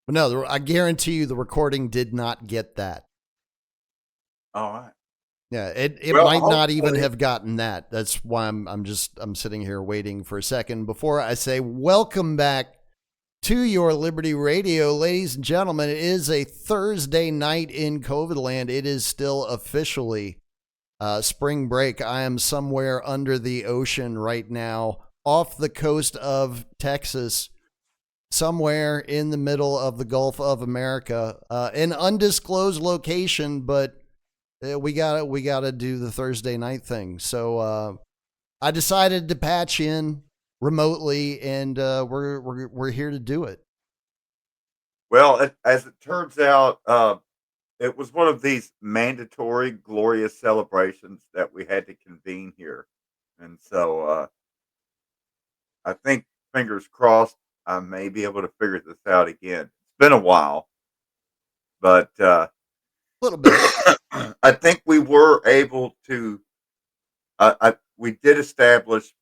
No, I guarantee you the recording did not get that. All right. Yeah, it Well, might not even hopefully, have gotten that. That's why I'm sitting here waiting for a second before I say welcome back to your Liberty Radio, ladies and gentlemen. It is a Thursday night in COVID land. It is still officially spring break. I am somewhere under the ocean right now, off the coast of Texas, somewhere in the middle of the Gulf of America, an undisclosed location, but we gotta do the Thursday night thing. So I decided to patch in remotely, and we're here to do it. well, as it turns out, it was one of these mandatory, glorious celebrations that we had to convene here, and so I think, fingers crossed, I may be able to figure this out again. It's been a while, but A little bit. I think we were able to. We did establish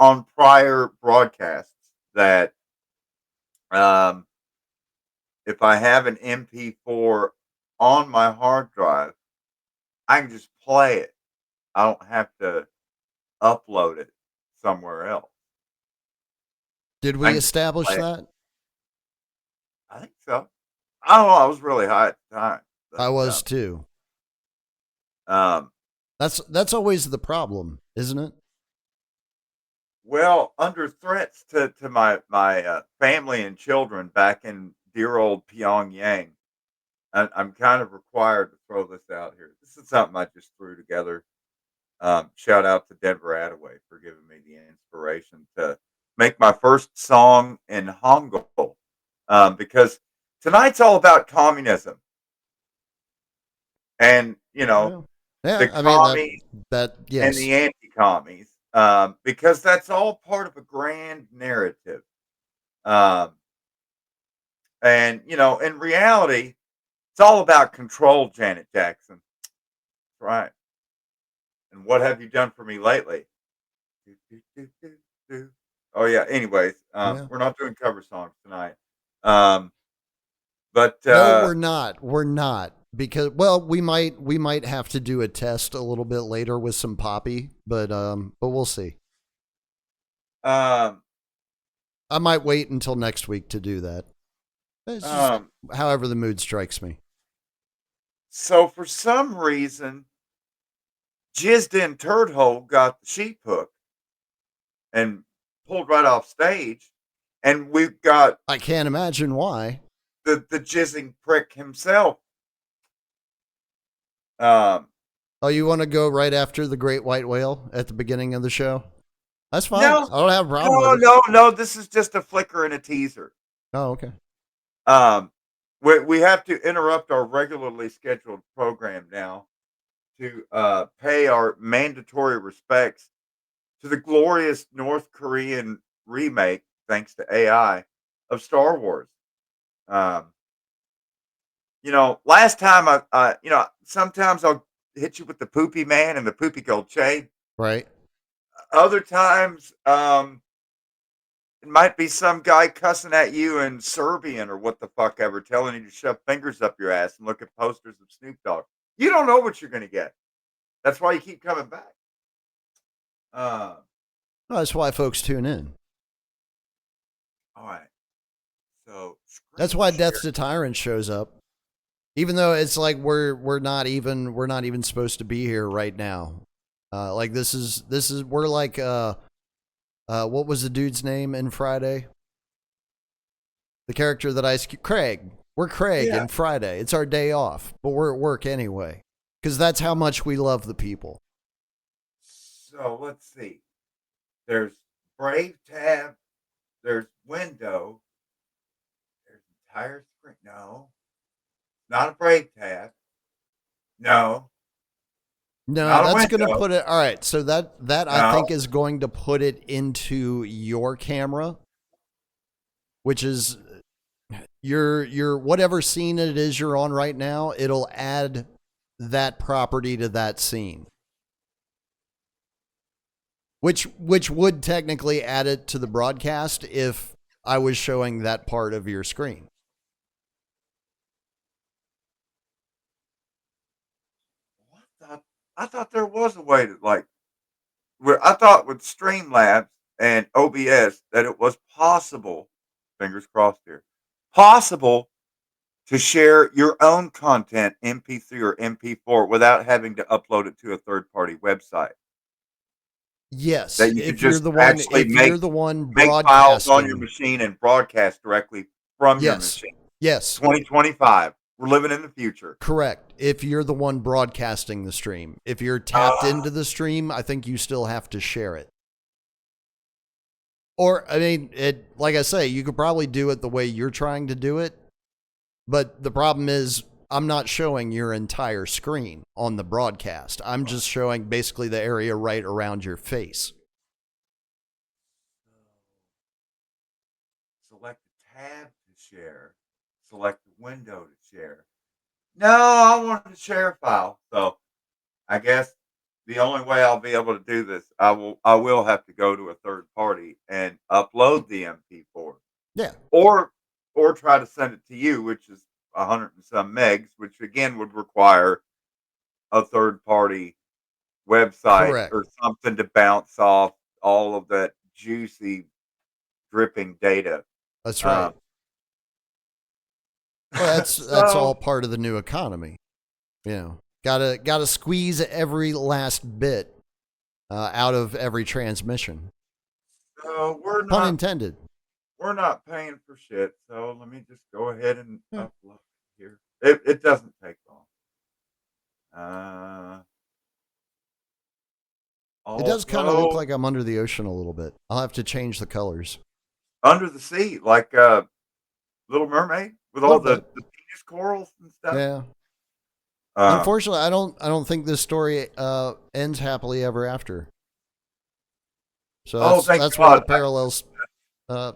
on prior broadcasts that um, if I have an MP4 on my hard drive, I can just play it. I don't have to upload it somewhere else. Did I we can just establish play it. that? I think so. I don't know. I was really high at the time, I but was too. um, That's always the problem, isn't it? well, under threats to my family and children back in dear old Pyongyang, I'm kind of required to throw this out here. This is something I just threw together. Shout out to Denver Attaway for giving me the inspiration to make my first song in Hangul, because tonight's all about communism and Yeah. Yeah. the I mean that commies that and yes. the anti-commies, because that's all part of a grand narrative. Um, and in reality, it's all about control, Janet Jackson. That's right. And what have you done for me lately? Do, do, do, do, do. Oh yeah. Anyways, Yeah. we're not doing cover songs tonight. Um, but No, we're not. We're not because well, we might have to do a test a little bit later with some poppy, but we'll see. um, I might wait until next week to do that. It's just um, however the mood strikes me. so for some reason, Jizzed in Turd Hole got the sheep hook and pulled right off stage, and we've got I can't imagine why. the jizzing prick himself. Um, Oh, you want to go right after the great white whale at the beginning of the show? That's fine. no, I don't have a problem with no, it. no, no. This is just a flicker and a teaser. Oh, okay. Um, we have to interrupt our regularly scheduled program now to pay our mandatory respects to the glorious North Korean remake, thanks to AI, of Star Wars. Um, last time sometimes I'll hit you with the poopy man and the poopy gold chain. Right. Other times, it might be some guy cussing at you in Serbian or what the fuck ever, telling you to shove fingers up your ass and look at posters of Snoop Dogg. You don't know what you're going to get. That's why you keep coming back. Uh, Well, that's why folks tune in. all right. So That's screen why share. Death's to Tyrant shows up. Even though it's like we're not even supposed to be here right now. Like this is we're like what was the dude's name in Friday? The character that Craig. We're Craig Yeah. in Friday. It's our day off, but we're at work anyway. Because that's how much we love the people. So let's see. There's Brave tab. There's window. There's entire screen. No, not a Brave tab. No, No, not a that's going to window. put it. All right, so that I No. think is going to put it into your camera, which is your whatever scene it is you're on right now. It'll add that property to that scene, which would technically add it to the broadcast if I was showing that part of your screen. I thought there was a way to like. Where I thought with Streamlabs and OBS that it was possible. Fingers crossed here. Possible to share your own content, MP3 or MP4, without having to upload it to a third-party website. Yes, That you could if you're just the one actually if you're the one make files on your broadcasting. machine and broadcast directly from your Yes. machine. Yes. 2025. We're living in the future. Correct. If you're the one broadcasting the stream. If you're tapped into the stream, I think you still have to share it. Or, I mean, like I say, you could probably do it the way you're trying to do it. But the problem is, I'm not showing your entire screen on the broadcast. I'm just showing basically the area right around your face. Select the tab to share. Select the window to share. No, I want to share a file. So I guess the only way I'll be able to do this, I will have to go to a third party and upload the MP4. Yeah. Or try to send it to you, which is 100 and some megs, which again would require a third party website Correct. or something to bounce off all of that juicy dripping data. That's right. Well, that's all So part of the new economy. You know, gotta squeeze every last bit out of every transmission. so Pun intended. we're not paying for shit. So let me just go ahead and Yeah. upload here. It doesn't take long. It does kind of look Although like I'm under the ocean a little bit. I'll have to change the colors. under the sea, like Little Mermaid with A all little bit. the penis corals and stuff. Yeah. Um, Unfortunately, I don't think this story ends happily ever after. So thank that's where the God. parallels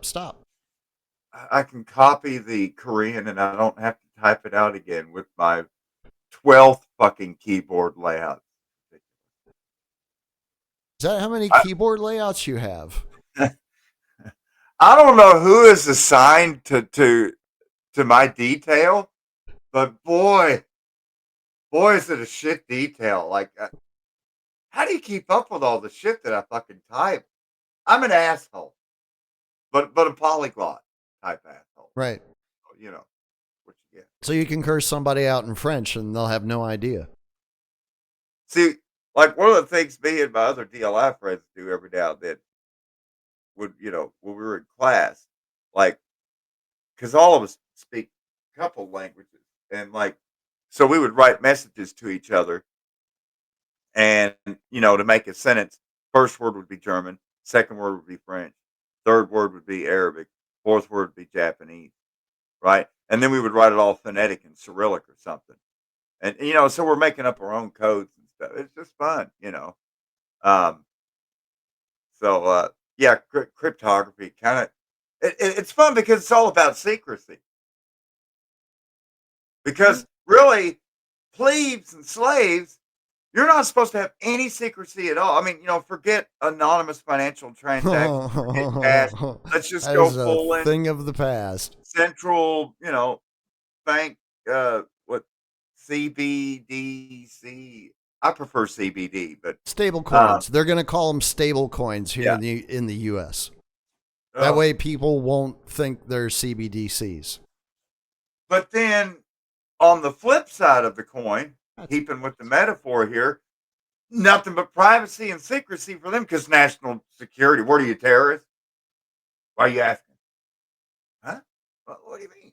stop. I can copy the Korean and I don't have to type it out again with my 12th fucking keyboard layout. Is that how many I, keyboard layouts you have? I don't know who is assigned to my detail, but boy, is it a shit detail. Like, how do you keep up with all the shit that I fucking type? I'm an asshole, but a polyglot type asshole. Right. You know what you get. So you can curse somebody out in French and they'll have no idea. See, like one of the things me and my other DLI friends do every now and then would, when we were in class, like, because all of us speak a couple languages, and like, so we would write messages to each other, and to make a sentence, first word would be German, second word would be French, third word would be Arabic, fourth word would be Japanese, right? And then we would write it all phonetic and Cyrillic or something, and so we're making up our own codes and stuff. It's just fun. Um, yeah, cryptography kind of it's fun because it's all about secrecy. Because really, plebes and slaves, you're not supposed to have any secrecy at all. I mean, forget anonymous financial transactions, forget cash. Let's just That go is a full in thing of the past. central, bank. What CBDC? I prefer CBD, but Stable um, coins. They're going to call them stable coins here yeah. in the U.S. That way people won't think they're CBDCs. But then on the flip side of the coin, keeping with the metaphor here, nothing but privacy and secrecy for them because national security. What are you, terrorists? Why are you asking? Huh? What do you mean?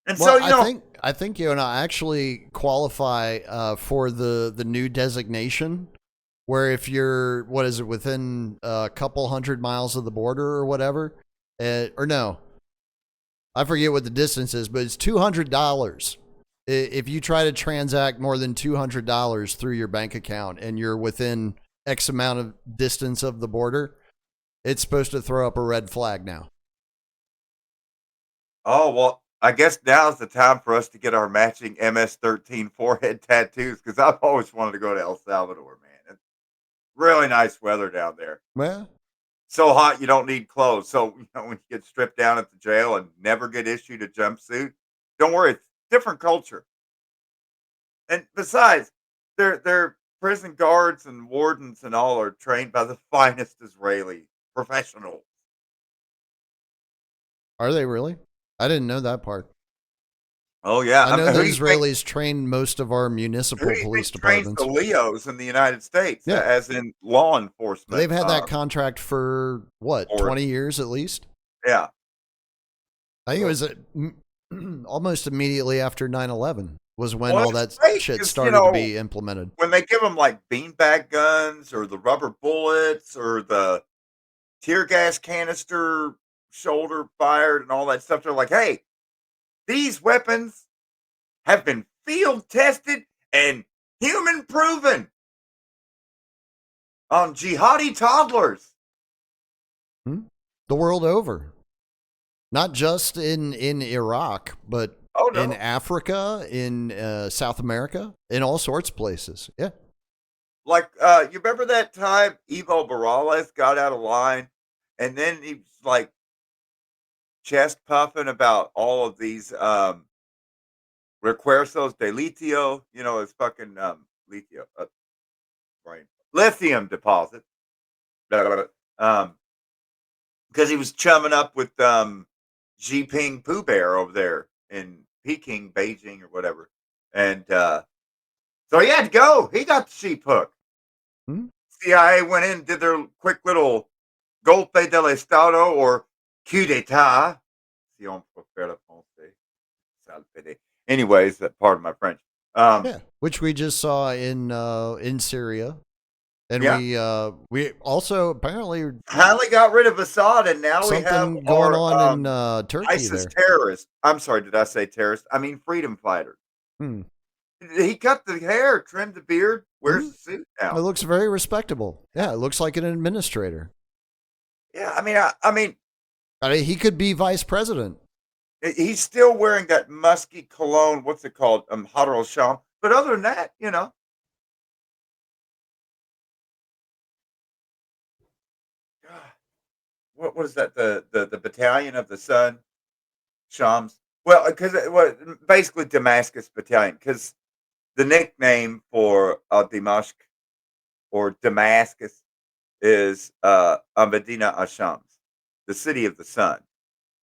And Well, so, I think you and I actually qualify for the new designation, where if you're within a couple 100 miles of the border or whatever, or no, I forget what the distance is, but it's $200. If you try to transact more than $200 through your bank account and you're within X amount of distance of the border, it's supposed to throw up a red flag now. oh, well, I guess now's the time for us to get our matching MS-13 forehead tattoos because I've always wanted to go to El Salvador, man. It's really nice weather down there. Well, So hot you don't need clothes. So, when you get stripped down at the jail and never get issued a jumpsuit, don't worry, it's different culture. And besides, their prison guards and wardens and all are trained by the finest Israeli professionals. Are they really? I didn't know that part. Oh yeah, I know who the do you think? Israelis train most of our Who municipal do you think police trains the departments. Leos in the United States, Yeah. as in law enforcement? They've had that contract for what, Or 20 years at least? yeah. I think it So, was almost immediately after 9/11 was when well, all it's that great shit because started to be implemented. when they give them like beanbag guns or the rubber bullets or the tear gas canister shoulder fired and all that stuff, they're like, "Hey, these weapons have been field tested and human proven on jihadi toddlers." Hmm? The world over. Not just in Iraq, but Oh in no. Africa, in South America, in all sorts of places. Yeah. Like, you remember that time Evo Morales got out of line and then he was like chest puffing about all of these recuerdos de litio, his fucking lithium, right? Lithium deposit. Blah, blah, blah. Because he was chumming up with Jinping Pooh Bear over there in Peking, Beijing, or whatever. And so he had to go. He got the sheep hook. Hmm? CIA went in, did their quick little golpe del Estado or coup d'etat. Si on peut faire le français, ça le fait. Anyways, that part of my French. Yeah. Which we just saw in Syria. And Yeah, we also apparently finally got rid of Assad, and now we have something going our on in Turkey ISIS there. terrorists. I'm sorry, did I say terrorist? I mean freedom fighters. Hmm. He cut the hair, trimmed the beard, wears Hmm? the suit It now. looks very respectable. Yeah, it looks like an administrator. Yeah, I mean, He could be vice president. he's still wearing that musky cologne. What's it called? Hadar Sham. But other than that, what was that? The battalion of the sun, Shams. Well, because it was basically Damascus Battalion. Because the nickname for Dimashq or Damascus is Medina Ashams, the city of the sun.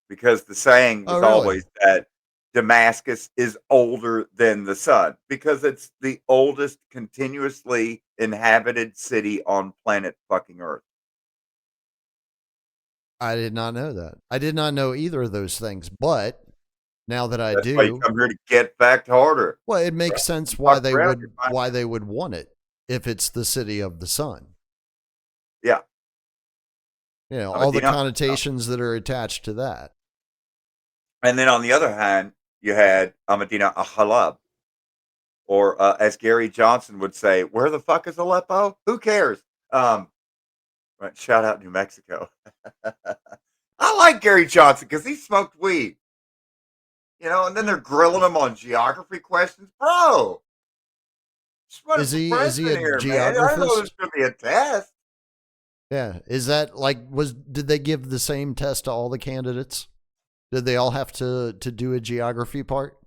Because the saying Oh, was really? always that Damascus is older than the sun because it's the oldest continuously inhabited city on planet fucking Earth. I did not know that. I did not know either of those things. But now that I That's why you do, come here to get backed harder. well, it makes Right? You sense fuck around, you find why out. they would want it if it's the city of the sun. Yeah. All the Medina. connotations that are attached to that. And then on the other hand, you had Ahmadina Halab, or as Gary Johnson would say, "Where the fuck is Aleppo? Who cares?" Right, shout out New Mexico. I like Gary Johnson because he smoked weed, and then they're grilling him on geography questions, bro. Just running for Is he president a here, man. I didn't know geographist? there's gonna be a test. Yeah. Is that like did they give the same test to all the candidates? Did they all have to do a geography part?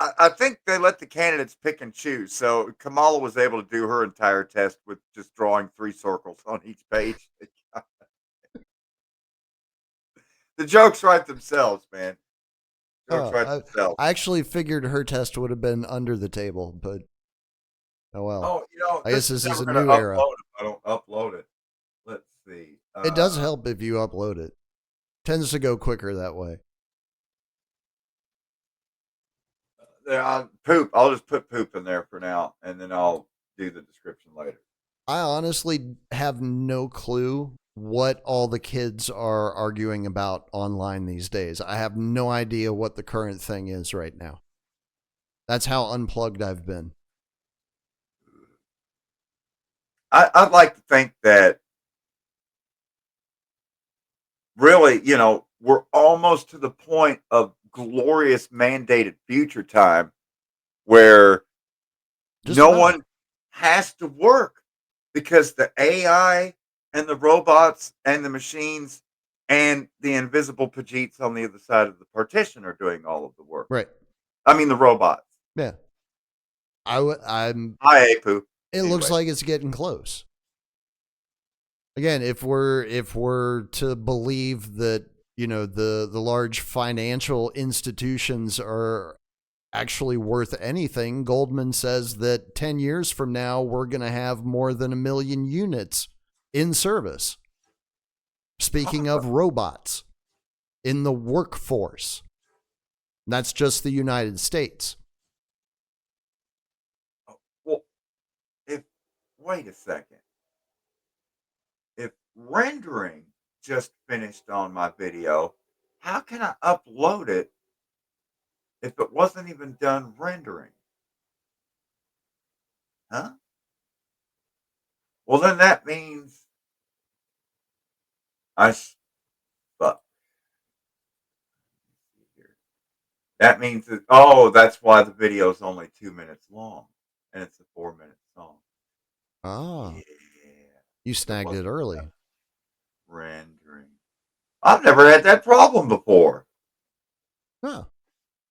I think they let the candidates pick and choose. So Kamala was able to do her entire test with just drawing 3 circles on each page. The jokes write themselves, man. Jokes Oh, write themselves. I actually figured her test would have been under the table, but oh well. Oh, I guess this is this is never a going to new era. upload if I don't upload it. Let's see. It does help if you upload it. Tends to go quicker that way. Poop. I'll just put poop in there for now, and then I'll do the description later. I honestly have no clue what all the kids are arguing about online these days. I have no idea what the current thing is right now. That's how unplugged I've been. I'd like to think that really, we're almost to the point of glorious mandated future time where Just no about. one has to work because the AI and the robots and the machines and the invisible Pajeets on the other side of the partition are doing all of the work. Right. I mean, the robots. Yeah. I'm. Hi, Apu. It looks Anyway, like it's getting close. Again, if we're to believe that the large financial institutions are actually worth anything, Goldman says that 10 years from now we're going to have more than 1 million units in service. Speaking of robots in the workforce, that's just the United States. well, if wait a second. If rendering just finished on my video, how can I upload it if it wasn't even done rendering? Huh? Well, then that means I fuck. That means that, oh, that's why the video is only 2 minutes long, and it's a 4 minute song. Ah, Yeah, you it snagged it wasn't early. rendering. I've never had that problem before. Huh.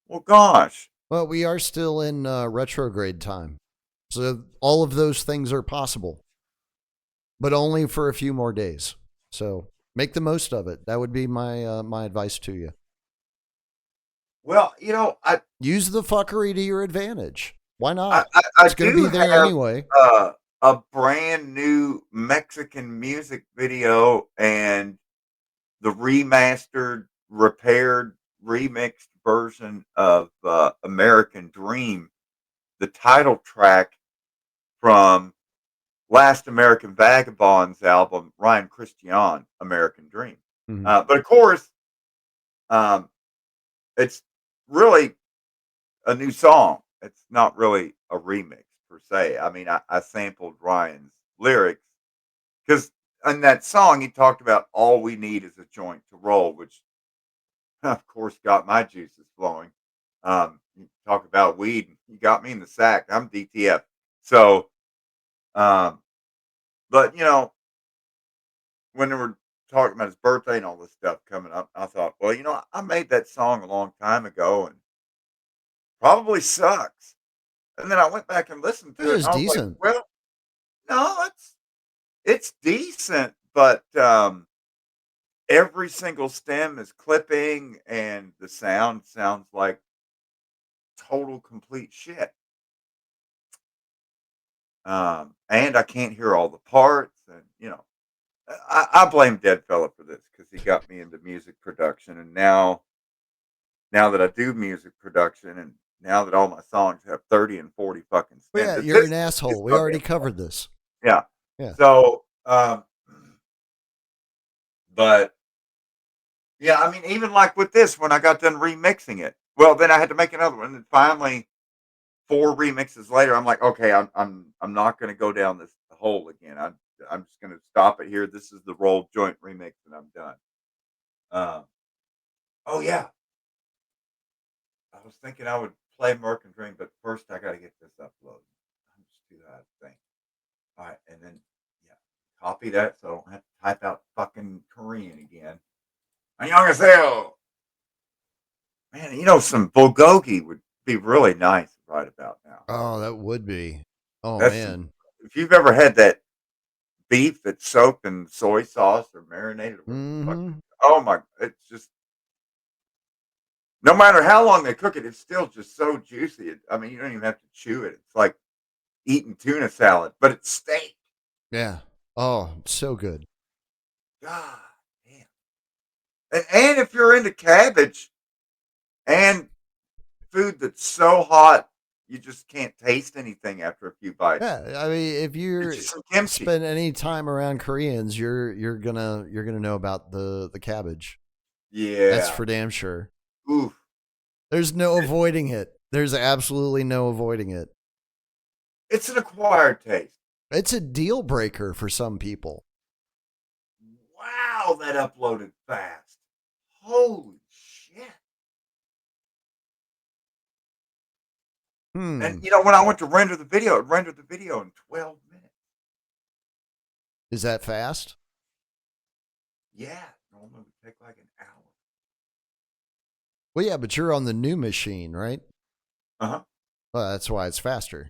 Well, gosh. Well, we are still in retrograde time. So all of those things are possible, but only for a few more days. So make the most of it. That would be my advice to you. Well, Use the fuckery to your advantage. Why I, not? I, I It's going to be do there have anyway. uh, a brand new Mexican music video and the remastered, repaired, remixed version of American Dream, the title track from Last American Vagabond's album, Ryan Christian, American Dream. Mhm. But of course, um, it's really a new song. It's not really a remix per se. I mean, I sampled Ryan's lyrics because in that song he talked about all we need is a joint to roll, which of course got my juices flowing. You talk about weed, you got me in the sack. I'm DTF. So, um, but when they were talking about his birthday and all this stuff coming up, I thought, well, I made that song a long time ago and probably sucks. And then I went back and listened It to it, was and I was like, decent. well, no, it's decent, but every single stem is clipping, and the sound sounds like total complete shit. And I can't hear all the parts, and I blame Dead Fella for this because he got me into music production, and now that I do music production, and now that all my songs have 30 and 40 fucking Well, stems, yeah, it's you're an it's asshole. We no already damn fun. covered this. Yeah. Yeah. So, but yeah, I mean, even like with this, when I got done remixing it, well, then I had to make another one, and finally, 4 remixes later, I'm like, okay, I'm not going to go down this hole again. I'm just going to stop it here. This is the roll joint remix, and I'm done. Um, oh yeah, I was thinking I would play American Dream, but first I got to get this uploaded. I'm just do that thing. All right, and then yeah, copy that so I don't have to type out fucking Korean again. 안녕하세요. Man, some bulgogi would be really nice right about now. Oh, that would be. Oh That's some, man. if you've ever had that beef that's soaked in soy sauce or marinated or whatever the fuck. Mm-hmm. Oh my, it's just no matter how long they cook it, it's still just so juicy. I mean, you don't even have to chew it. It's like eating tuna salad, but it's steak. Yeah. Oh, so good. God damn. And if you're into cabbage and food that's so hot, you just can't taste anything after a few bites. Yeah, I mean, if It's you're just some kimchi. spend any time around Koreans, you're gonna know about the cabbage. That's Yeah. for damn sure. Oof. There's no avoiding it. There's absolutely no avoiding it. It's an acquired taste. It's a deal breaker for some people. Wow, that uploaded fast. Holy shit. And Hmm. when I went to render the video, it rendered the video in 12 minutes. Is that fast? Yeah, normally it would take like an hour. Well, yeah, but you're on the new machine, right? Uh-huh. Well, that's why it's faster.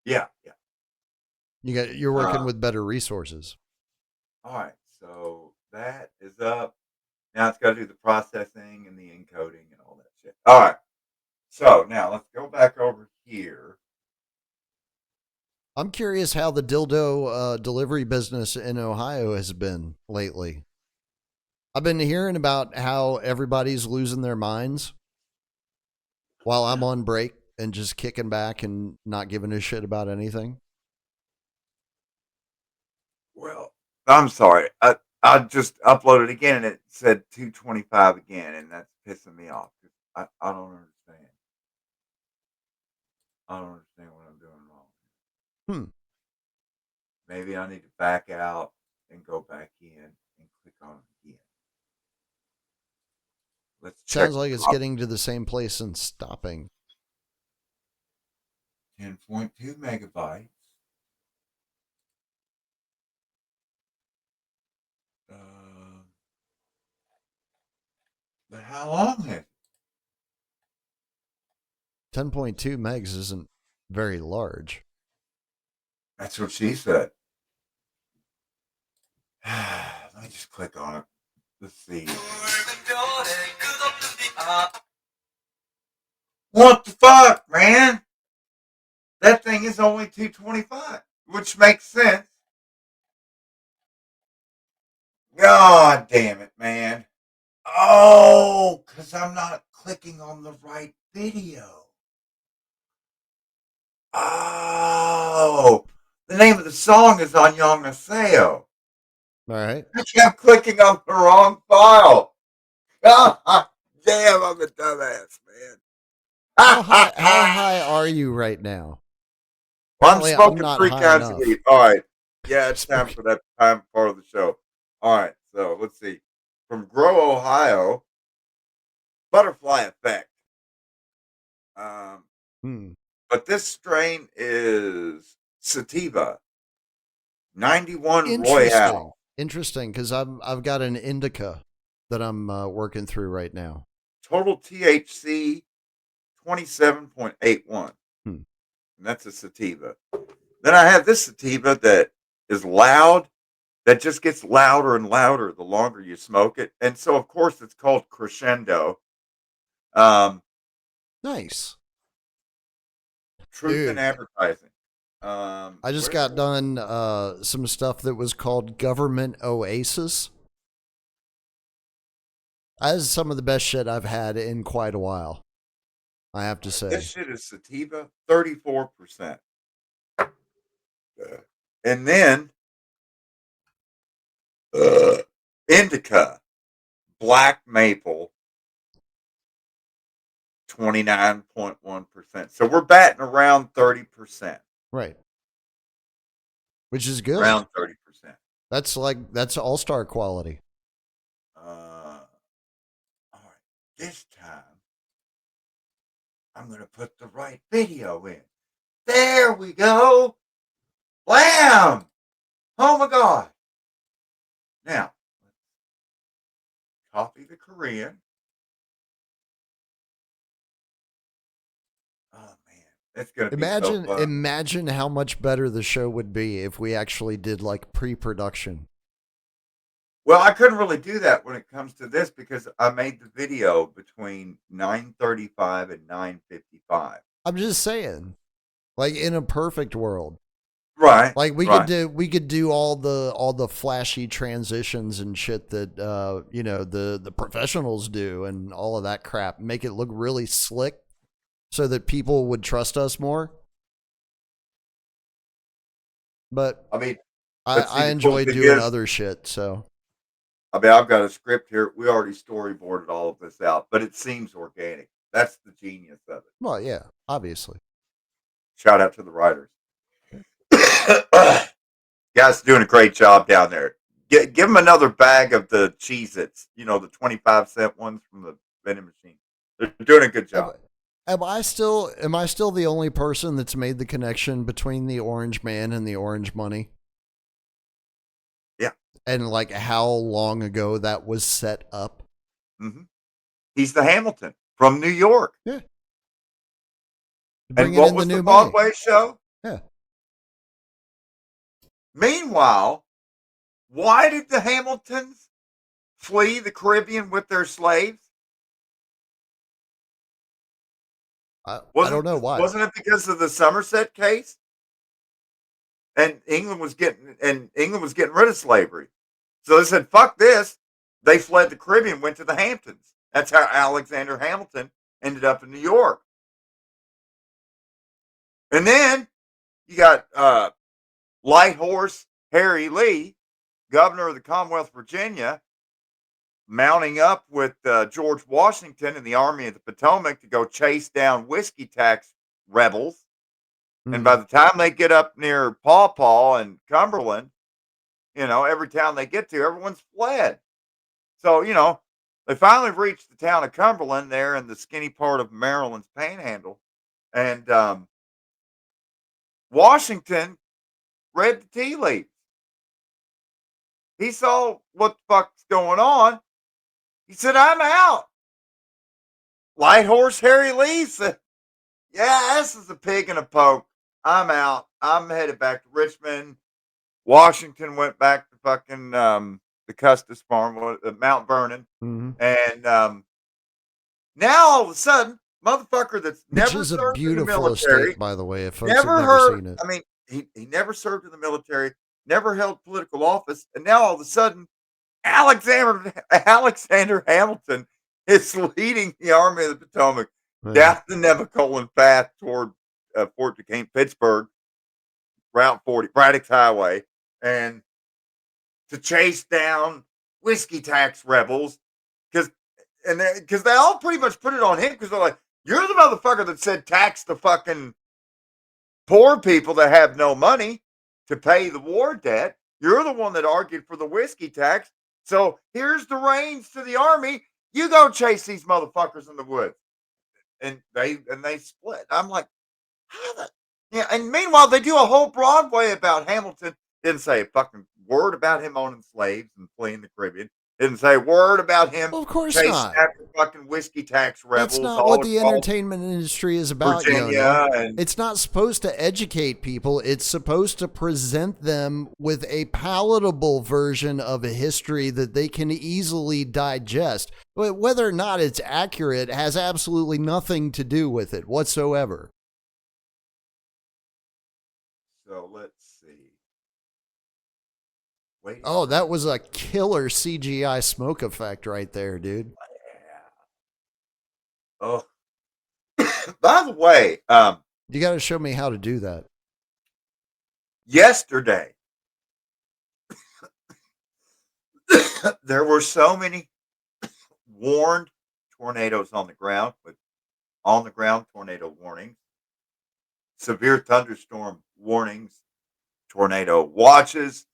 Yeah, yeah. You're working Uh, with better resources. all right, so that is up. Now it's got to do the processing and the encoding and all that shit. All right, so now let's go back over here. I'm curious how the dildo delivery business in Ohio has been lately. I've been hearing about how everybody's losing their minds while I'm on break and just kicking back and not giving a shit about anything. Well, I'm sorry. I just uploaded again and it said 225 again, and that's pissing me off. I don't understand. I don't understand what I'm doing wrong. Hmm. Maybe I need to back out and go back in and click on it again. Let's check Sounds the like it's copy. getting to the same place and stopping. 10.2 megabytes. Uh, but how long has it? 10.2 megs isn't very large. That's what she said. Let me just click on it. Let's see. What the fuck, man? That thing is only 225, which makes sense. God damn it, man. Oh, because I'm not clicking on the right video. Oh, the name of the song is on Yonaseo. All right. I kept clicking on the wrong file. God damn, I'm a dumbass, man. How high are you right now? Well, I'm Apparently I'm smoking not three high kinds of enough. weed. All right. Yeah, it's time Smoking. for that time part of the show. All right. So let's see. From Grow, Ohio, Butterfly Effect. Um, Hmm. but this strain is Sativa 91 Interesting. Royale. Interesting, because I've got an indica that I'm working through right now. Total THC 27.81. Hmm. And that's a sativa. Then I have this sativa that is loud, that just gets louder and louder the longer you smoke it. And so, of course, it's called Crescendo. Um, Nice. Truth in Dude, Advertising. I just Where? got done some stuff that was called Government Oasis. That is some of the best shit I've had in quite a while, I have to This say. shit is sativa, 34%. And then uh, indica, black maple, 29.1%. So we're batting around 30%. Right. Which is good. Around 30%. That's all-star quality. All right. This time, I'm going to put the right video in. There we go. Blam! Oh my God. Now, copy the Korean. Oh man, it's gonna be so fun. Imagine how much better the show would be if we actually did like pre-production. Well, I couldn't really do that when it comes to this because I made the video between 9:35 and 9:55. I'm just saying, like in a perfect world, Right, like right. we could do all the flashy transitions and shit that the professionals do and all of that crap. Make it look really slick so that people would trust us more. But I mean, but see, I the cool enjoy thing doing is, other shit. So I've got a script here. We already storyboarded all of this out, but it seems organic. That's the genius of it. well, yeah, obviously. Shout out to the writers. Guys doing a great job down there. Give them another bag of the Cheez-Its, the 25-cent ones from the vending machine. They're doing a good Am, job. am I still the only person that's made the connection between the Orange Man and the Orange Money? Yeah. And like how long ago that was set up? Hmm. He's the Hamilton from New York. Yeah. And Bringing what in the was the new money. Broadway show? Yeah. Meanwhile, why did the Hamiltons flee the Caribbean with their slaves? I don't know why. Wasn't it because of the Somerset case? And England was getting rid of slavery. So they said, "Fuck this." They fled the Caribbean, went to the Hamptons. That's how Alexander Hamilton ended up in New York. And then you got Light Horse Harry Lee, governor of the Commonwealth of Virginia, mounting up with George Washington and the Army of the Potomac to go chase down whiskey tax rebels. And by the time they get up near Paw Paw and Cumberland, every town they get to, everyone's fled. So, they finally reached the town of Cumberland there in the skinny part of Maryland's panhandle. And Washington read the tea leaves. He saw what the fuck's going on. He said, "I'm out." Light Horse Harry Lee said, "Yeah, this is a pig in a poke. I'm out. I'm headed back to Richmond." Washington went back to fucking the Custis Farm, Mount Vernon. Mm-hmm. And now all of a sudden, motherfucker that's Which never is a served in the beautiful military, estate, by the way, if folks have never seen it. I mean, he never served in the military, never held political office, and now all of a sudden, Alexander Hamilton is leading the Army of the Potomac down the Nemacolin path toward Fort Duquesne, Pittsburgh, Route 40, Braddock's Highway, and to chase down whiskey tax rebels because they all pretty much put it on him because they're like, "You're the motherfucker that said tax the fucking poor people that have no money to pay the war debt. You're the one that argued for the whiskey tax. So here's the reins to the army. You go chase these motherfuckers in the woods." And they split. I'm like, how the yeah. And meanwhile, they do a whole Broadway about Hamilton. Didn't say a fucking word about him owning slaves and fleeing the Caribbean. Didn't say a word about him Well, of course chasing not. after fucking whiskey tax rebels. That's not what the entertainment industry is about, Virginia. Yona. It's not supposed to educate people. It's supposed to present them with a palatable version of a history that they can easily digest. But whether or not it's accurate has absolutely nothing to do with it whatsoever. So let's see. Wait. Oh, that was a killer CGI smoke effect right there, dude. Yeah. Oh. By the way, you got to show me how to do that. Yesterday, there were so many warned tornadoes on the ground with on-the-ground tornado warnings, severe thunderstorm warnings, tornado watches,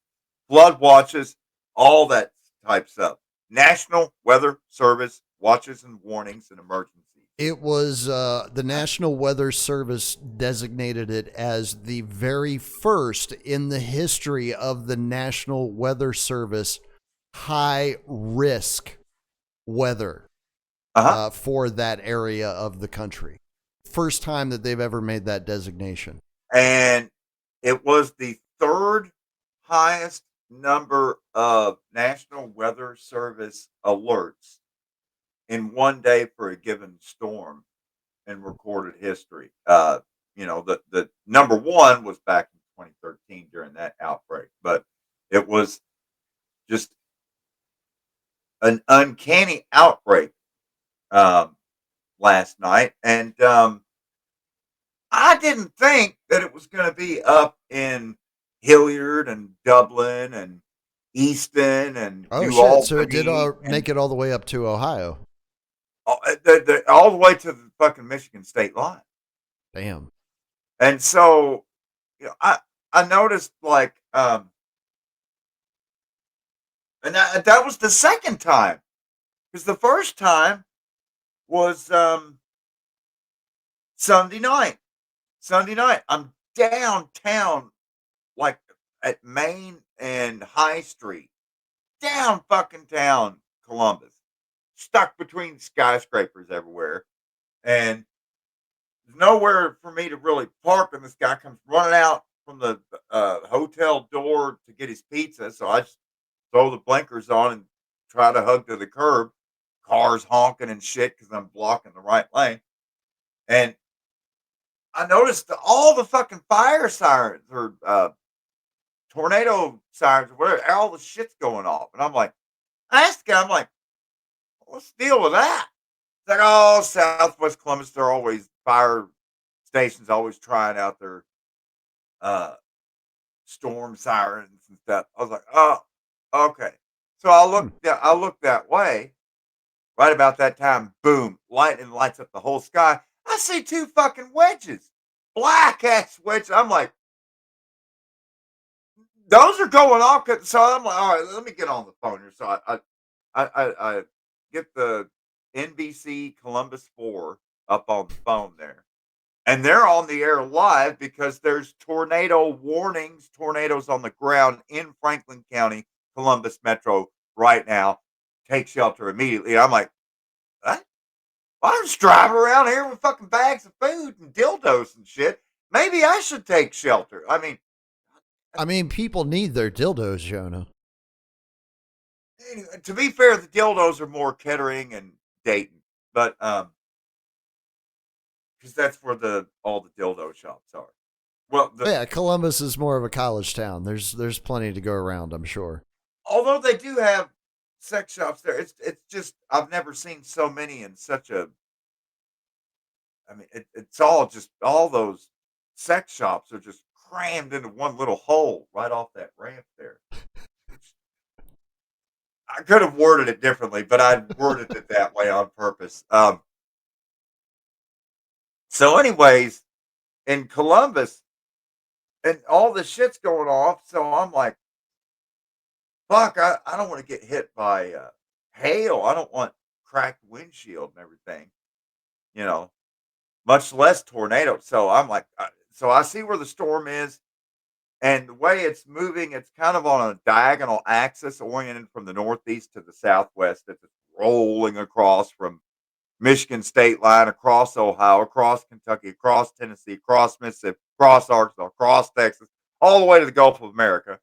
flood watches, all that type stuff. National Weather Service watches and warnings and emergencies. It was the National Weather Service designated it as the very first in the history of the National Weather Service high risk weather for that area of the country. First time that they've ever made that designation. And it was the third highest number of National Weather Service alerts in one day for a given storm in recorded history. The number one was back in 2013 during that outbreak, but it was just an uncanny outbreak last night. And I didn't think that it was going to be up in Hilliard and Dublin and Easton and New Albany. So it did make it all the way up to Ohio. All the way to the fucking Michigan state line. Damn. And so, I noticed like, and that was the second time, because the first time was Sunday night. Sunday night, I'm downtown, like at Main and High Street, down fucking town, Columbus, stuck between skyscrapers everywhere, and there's nowhere for me to really park. And this guy comes running out from the hotel door to get his pizza. So I just throw the blinkers on and try to hug to the curb. Cars honking and shit because I'm blocking the right lane. And I noticed all the fucking fire sirens or tornado sirens or whatever, all the shit's going off. And I'm like, I asked the guy, I'm like, what's the deal with that? It's like, oh, Southwest Columbus, they're always fire stations always trying out their uh storm sirens and stuff. I was like, oh, okay. So I looked that way. Right about that time, boom, lightning lights up the whole sky. I see two fucking wedges, black ass wedges. I'm like, those are going off. So I'm like, all right, let me get on the phone here. So I get the NBC Columbus 4 up on the phone there. And they're on the air live because there's tornado warnings, tornadoes on the ground in Franklin County, Columbus Metro right now. Take shelter immediately. I'm like, what? Well, I just drive around here with fucking bags of food and dildos and shit. Maybe I should take shelter. I mean, people need their dildos, Jonah. To be fair, the dildos are more Kettering and Dayton, but because that's where all the dildo shops are. Well, Yeah, Columbus is more of a college town. There's plenty to go around, I'm sure. although they do have sex shops there, it's just I've never seen so many in such a. I mean, it's all just all those sex shops are just crammed into one little hole right off that ramp there. I could have worded it differently, but I worded it that way on purpose. So, anyways, in Columbus, and all this shit's going off, so I'm like, fuck, I don't want to get hit by hail. I don't want cracked windshield and everything, you know, much less tornado. So I'm like, so I see where the storm is. And the way it's moving, it's kind of on a diagonal axis oriented from the northeast to the southwest. It's rolling across from Michigan state line, across Ohio, across Kentucky, across Tennessee, across Mississippi, across Arkansas, across Texas, all the way to the Gulf of America.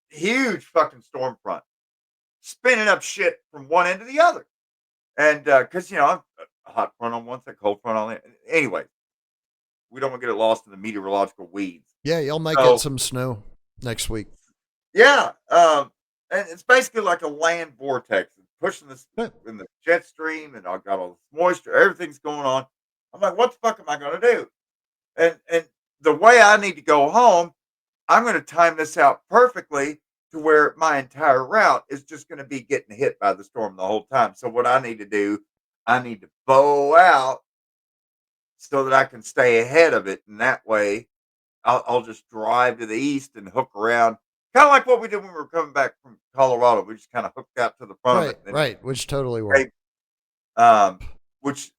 Huge fucking storm front, spinning up shit from one end to the other. And because, I'm a hot front on one side, cold front on the other. Anyway, we don't want to get it lost in the meteorological weeds. Yeah, y'all might get So, some snow next week. yeah, and it's basically like a land vortex. It's pushing this in the jet stream, and I've got all this moisture. Everything's going on. I'm like, what the fuck am I going to do? And the way I need to go home, I'm going to time this out perfectly to where my entire route is just going to be getting hit by the storm the whole time. So what I need to do, I need to bow out so that I can stay ahead of it, and that way I'll just drive to the east and hook around, kind of like what we did when we were coming back from Colorado. We just kind of hooked out to the front of Right, it, and right, which totally worked. which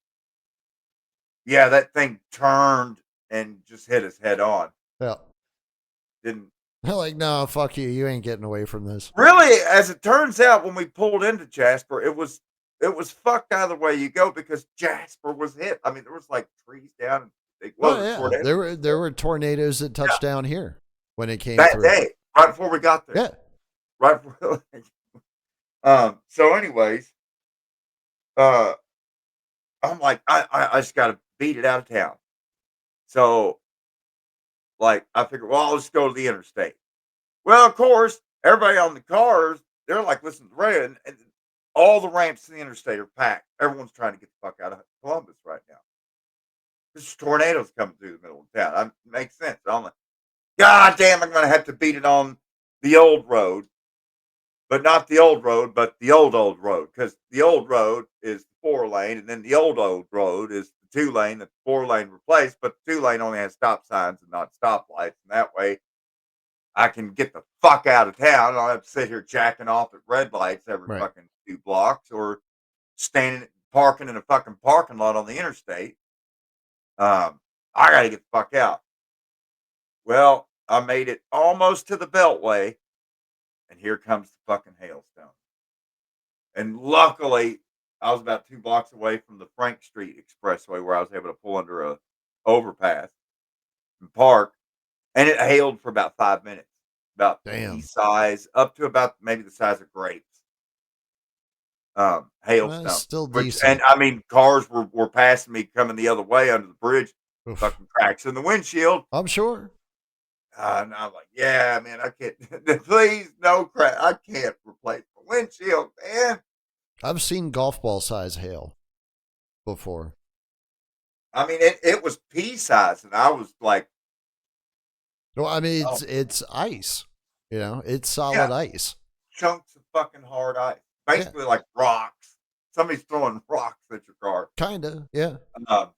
yeah, that thing turned and just hit us head on. Yeah. Didn't They're like, no, fuck you. You ain't getting away from this. really, as it turns out, when we pulled into Jasper, it was fucked either way you go because Jasper was hit. I mean, there was like trees down. Oh yeah, there were tornadoes that touched down here when it came that through. day, right before we got there. Yeah. Right before, so anyways, uh I'm like, I just gotta beat it out of town. So like I figured, well, I'll just go to the interstate. Well, of course, everybody on the cars, they're like listening to the radio, and all the ramps to the interstate are packed. Everyone's trying to get the fuck out of Columbus right now. There's tornadoes coming through the middle of town. It makes sense. I'm like, God damn, I'm gonna have to beat it on the old road. But not the old road, but the old road. Because the old road is the 4 lane, and then the old road is the 2 lane that the 4 lane replaced. But the 2 lane only has stop signs and not stoplights. And that way I can get the fuck out of town. I don't have to sit here jacking off at red lights every Right. fucking 2 blocks or parking in a fucking parking lot on the interstate. I got to get the fuck out. Well, I made it almost to the Beltway, and here comes the fucking hailstone. And luckily, I was about 2 blocks away from the Frank Street Expressway where I was able to pull under a overpass and park. and it hailed for about 5 minutes, about pea Damn. size, up to about maybe the size of grapes. That's Hailstone, still which, and decent. I mean, cars were passing me coming the other way under the bridge, Oof. fucking cracks in the windshield. I'm sure. And I'm like, yeah, man, I can't, please, no crack. I can't replace the windshield, man. I've seen golf ball size hail before. I mean, it was pea size, and I was like, Well, I mean, oh, it's ice. You know, it's yeah, solid ice. chunks of fucking hard ice, Yeah, basically like rocks. Somebody's throwing rocks at your car. kinda. Yeah. Um,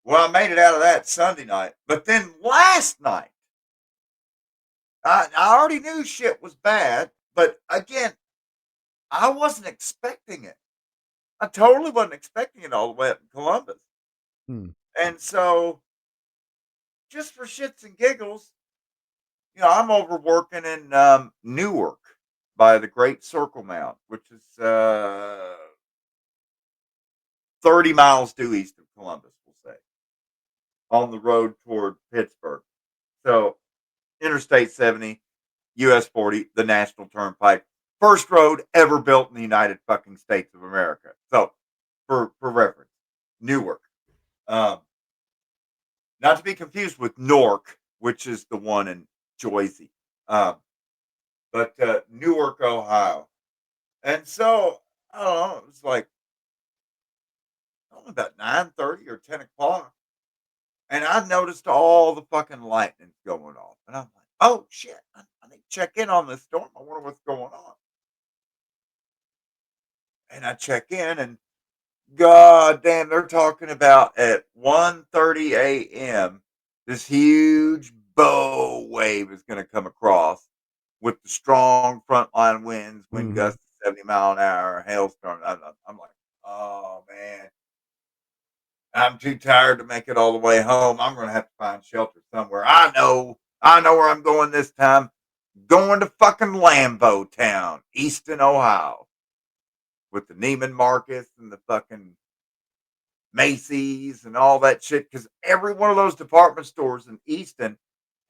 well, I made it out of that Sunday night, but then last night, I already knew shit was bad, but again, I wasn't expecting it. I totally wasn't expecting it all the way up in Columbus. Hmm. And so, just for shits and giggles, I'm over working in Newark by the Great Circle Mound, which is 30 miles due east of Columbus, we'll say, on the road toward Pittsburgh. So, Interstate 70, US 40, the National Turnpike, first road ever built in the United fucking States of America. So, for reference, Newark. Um, Not to be confused with Newark, which is the one in Jersey, but Newark, Ohio. And so, I don't know, it was like, I don't know, about 9:30 or 10 o'clock. And I noticed all the fucking lightning going off. And I'm like, oh shit, I need to check in on this storm. I wonder what's going on. And I check in, and god damn, they're talking about at 1:30 a.m. this huge bow wave is going to come across with the strong frontline winds, wind Mm-hmm. gusts 70 mile an hour, hailstorm. I'm like, oh man, I'm too tired to make it all the way home. I'm going to have to find shelter somewhere. I know where I'm going this time. Going to fucking Lambeau Town, Easton, Ohio, with the Neiman Marcus and the fucking Macy's and all that shit. Because every one of those department stores in Easton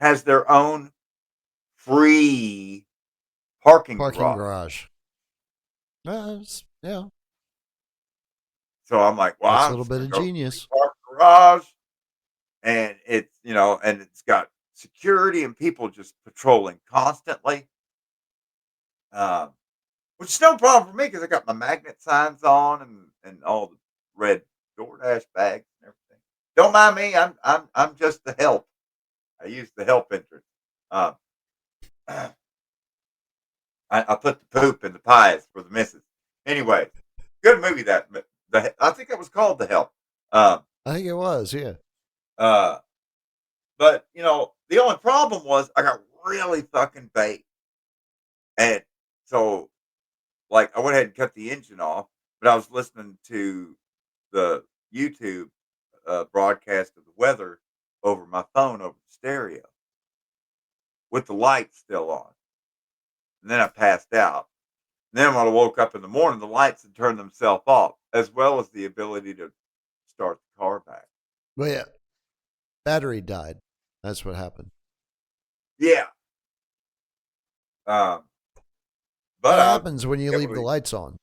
has their own free parking Parking garage. garage. Yeah. So I'm like, well, That's a I'm little just bit gonna of go to the genius. free park garage, and it's got security and people just patrolling constantly. Um, which is no problem for me because I got my magnet signs on and all the red DoorDash bags and everything. Don't mind me. I'm just the help. I use the help entrance. Um, I put the poop in the pies for the missus. Anyway, good movie that I think it was called The Help. Um, I think it was. Yeah. uh, but the only problem was I got really fucking baked, and so like I went ahead and cut the engine off, but I was listening to the YouTube broadcast of the weather over my phone over the stereo with the lights still on, and then I passed out. And then when I woke up in the morning, the lights had turned themselves off, as well as the ability to start the car back. But yeah, battery died. That's what happened. Yeah. Um, but That I was happens when you able leave the to, lights on.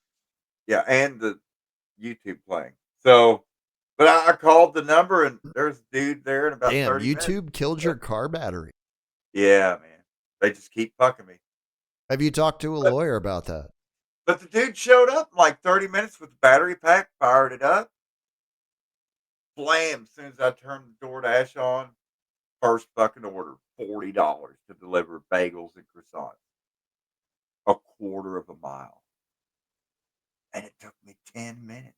yeah, and the YouTube playing. So, but I called the number, and there's a dude there in about Damn, 30 minutes. YouTube killed your car battery. Yeah, man. They just keep fucking me. Have you talked to a But lawyer about that? but the dude showed up in like 30 minutes with the battery pack, fired it up, blam, as soon as I turned the DoorDash on, first fucking order, $40 to deliver bagels and croissants. A quarter of a mile. And it took me 10 minutes.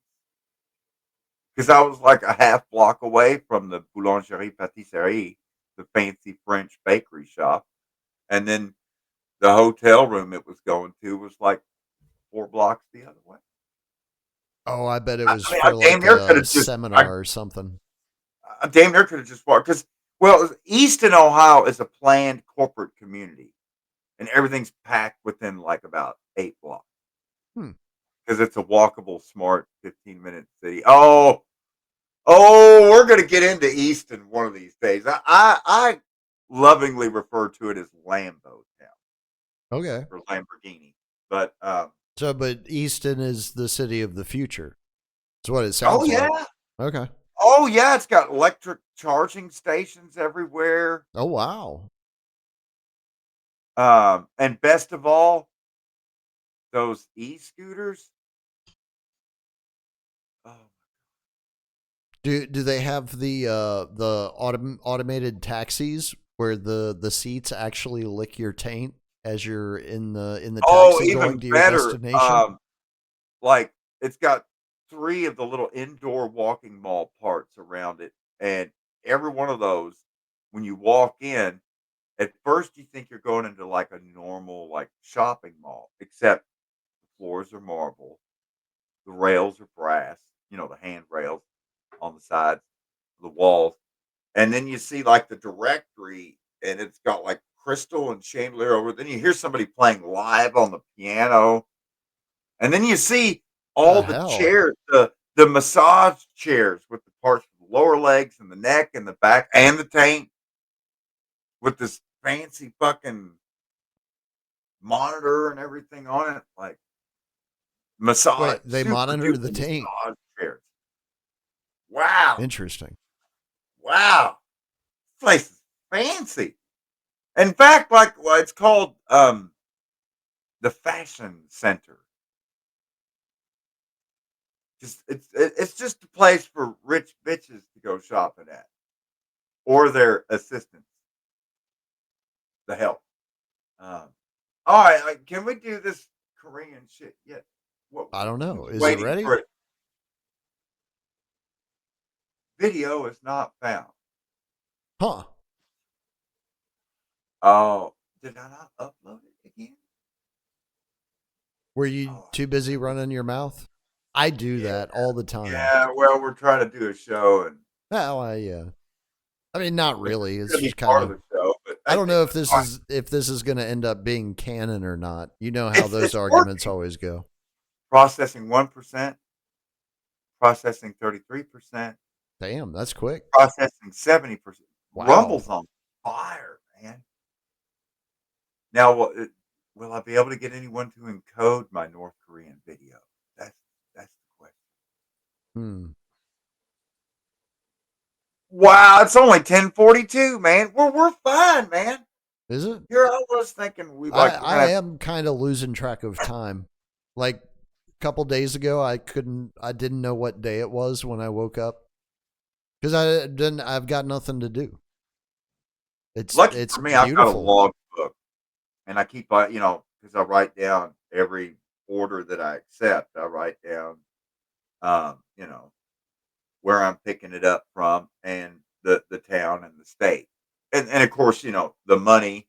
Because I was like a half block away from the Boulangerie Patisserie, the fancy French bakery shop. And then the hotel room it was going to was like 4 blocks the other way. Oh, I bet it I was mean, I for damn like near could a have just, seminar or something. I damn near could have just walked. Because, well, Easton, Ohio is a planned corporate community. And everything's packed within like about 8 blocks. Hmm. Because it's a walkable, smart 15-minute city. Oh, Oh, we're gonna get into Easton one of these days. I lovingly refer to it as Lambo Town Okay. or Lamborghini. But So, but Easton is the city of the future. That's what it oh sounds like. yeah, Okay. oh yeah, it's got electric charging stations everywhere. Oh, wow. And best of all, those e-scooters. Oh, Do they have the automated taxis where the seats actually lick your taint as you're in the oh, taxi going even to your better. destination? Like it's got three of the little indoor walking mall parts around it, and every one of those, when you walk in, at first you think you're going into like a normal like shopping mall, except the floors are marble, the rails are brass, the handrails on the sides, the walls, and then you see like the directory, and it's got like crystal and chandelier over. Then you hear somebody playing live on the piano, and then you see The all the hell? chairs, the massage chairs with the parts for the lower legs and the neck and the back and the taint with this fancy fucking monitor and everything on it, like massage, Wait, they super monitor the duper taint. massage chairs. Wow, Interesting. wow, this place is fancy. In fact, like well, it's called the Fashion Center. Just it's just a place for rich bitches to go shopping at, or their assistants, the help. Um, all right, can we do this Korean shit yet? What I don't I'm know. just Is it waiting for ready? it. Video is not found. Huh. Oh, did I not upload it again? Were you Oh, too busy running your mouth? I do yeah, that all the time. yeah. Well, we're trying to do a show, and Well, yeah. I mean, not which is really. It's going to be just kind part of of. the show. But I I don't think know all right, if this is going to end up being canon or not. You know how those it's arguments working. always go. Processing 1%, processing 33%, Damn, that's quick. processing 70%. Wow. Rumble's on fire, man. Now, will I be able to get anyone to encode my North Korean video? That's that's the question. Hmm. Wow, it's only 10:42, man. We're fine, man. Is it? Here I was thinking we're I gonna have am kind of losing track of time. Like a couple days ago, I didn't know what day it was when I woke up because I've got nothing to do. lucky It's for me. I've got a beautiful. log book, and I keep because I write down every order that I accept. I write down, um, you know, where I'm picking it up from and the town and the state. And of course, the money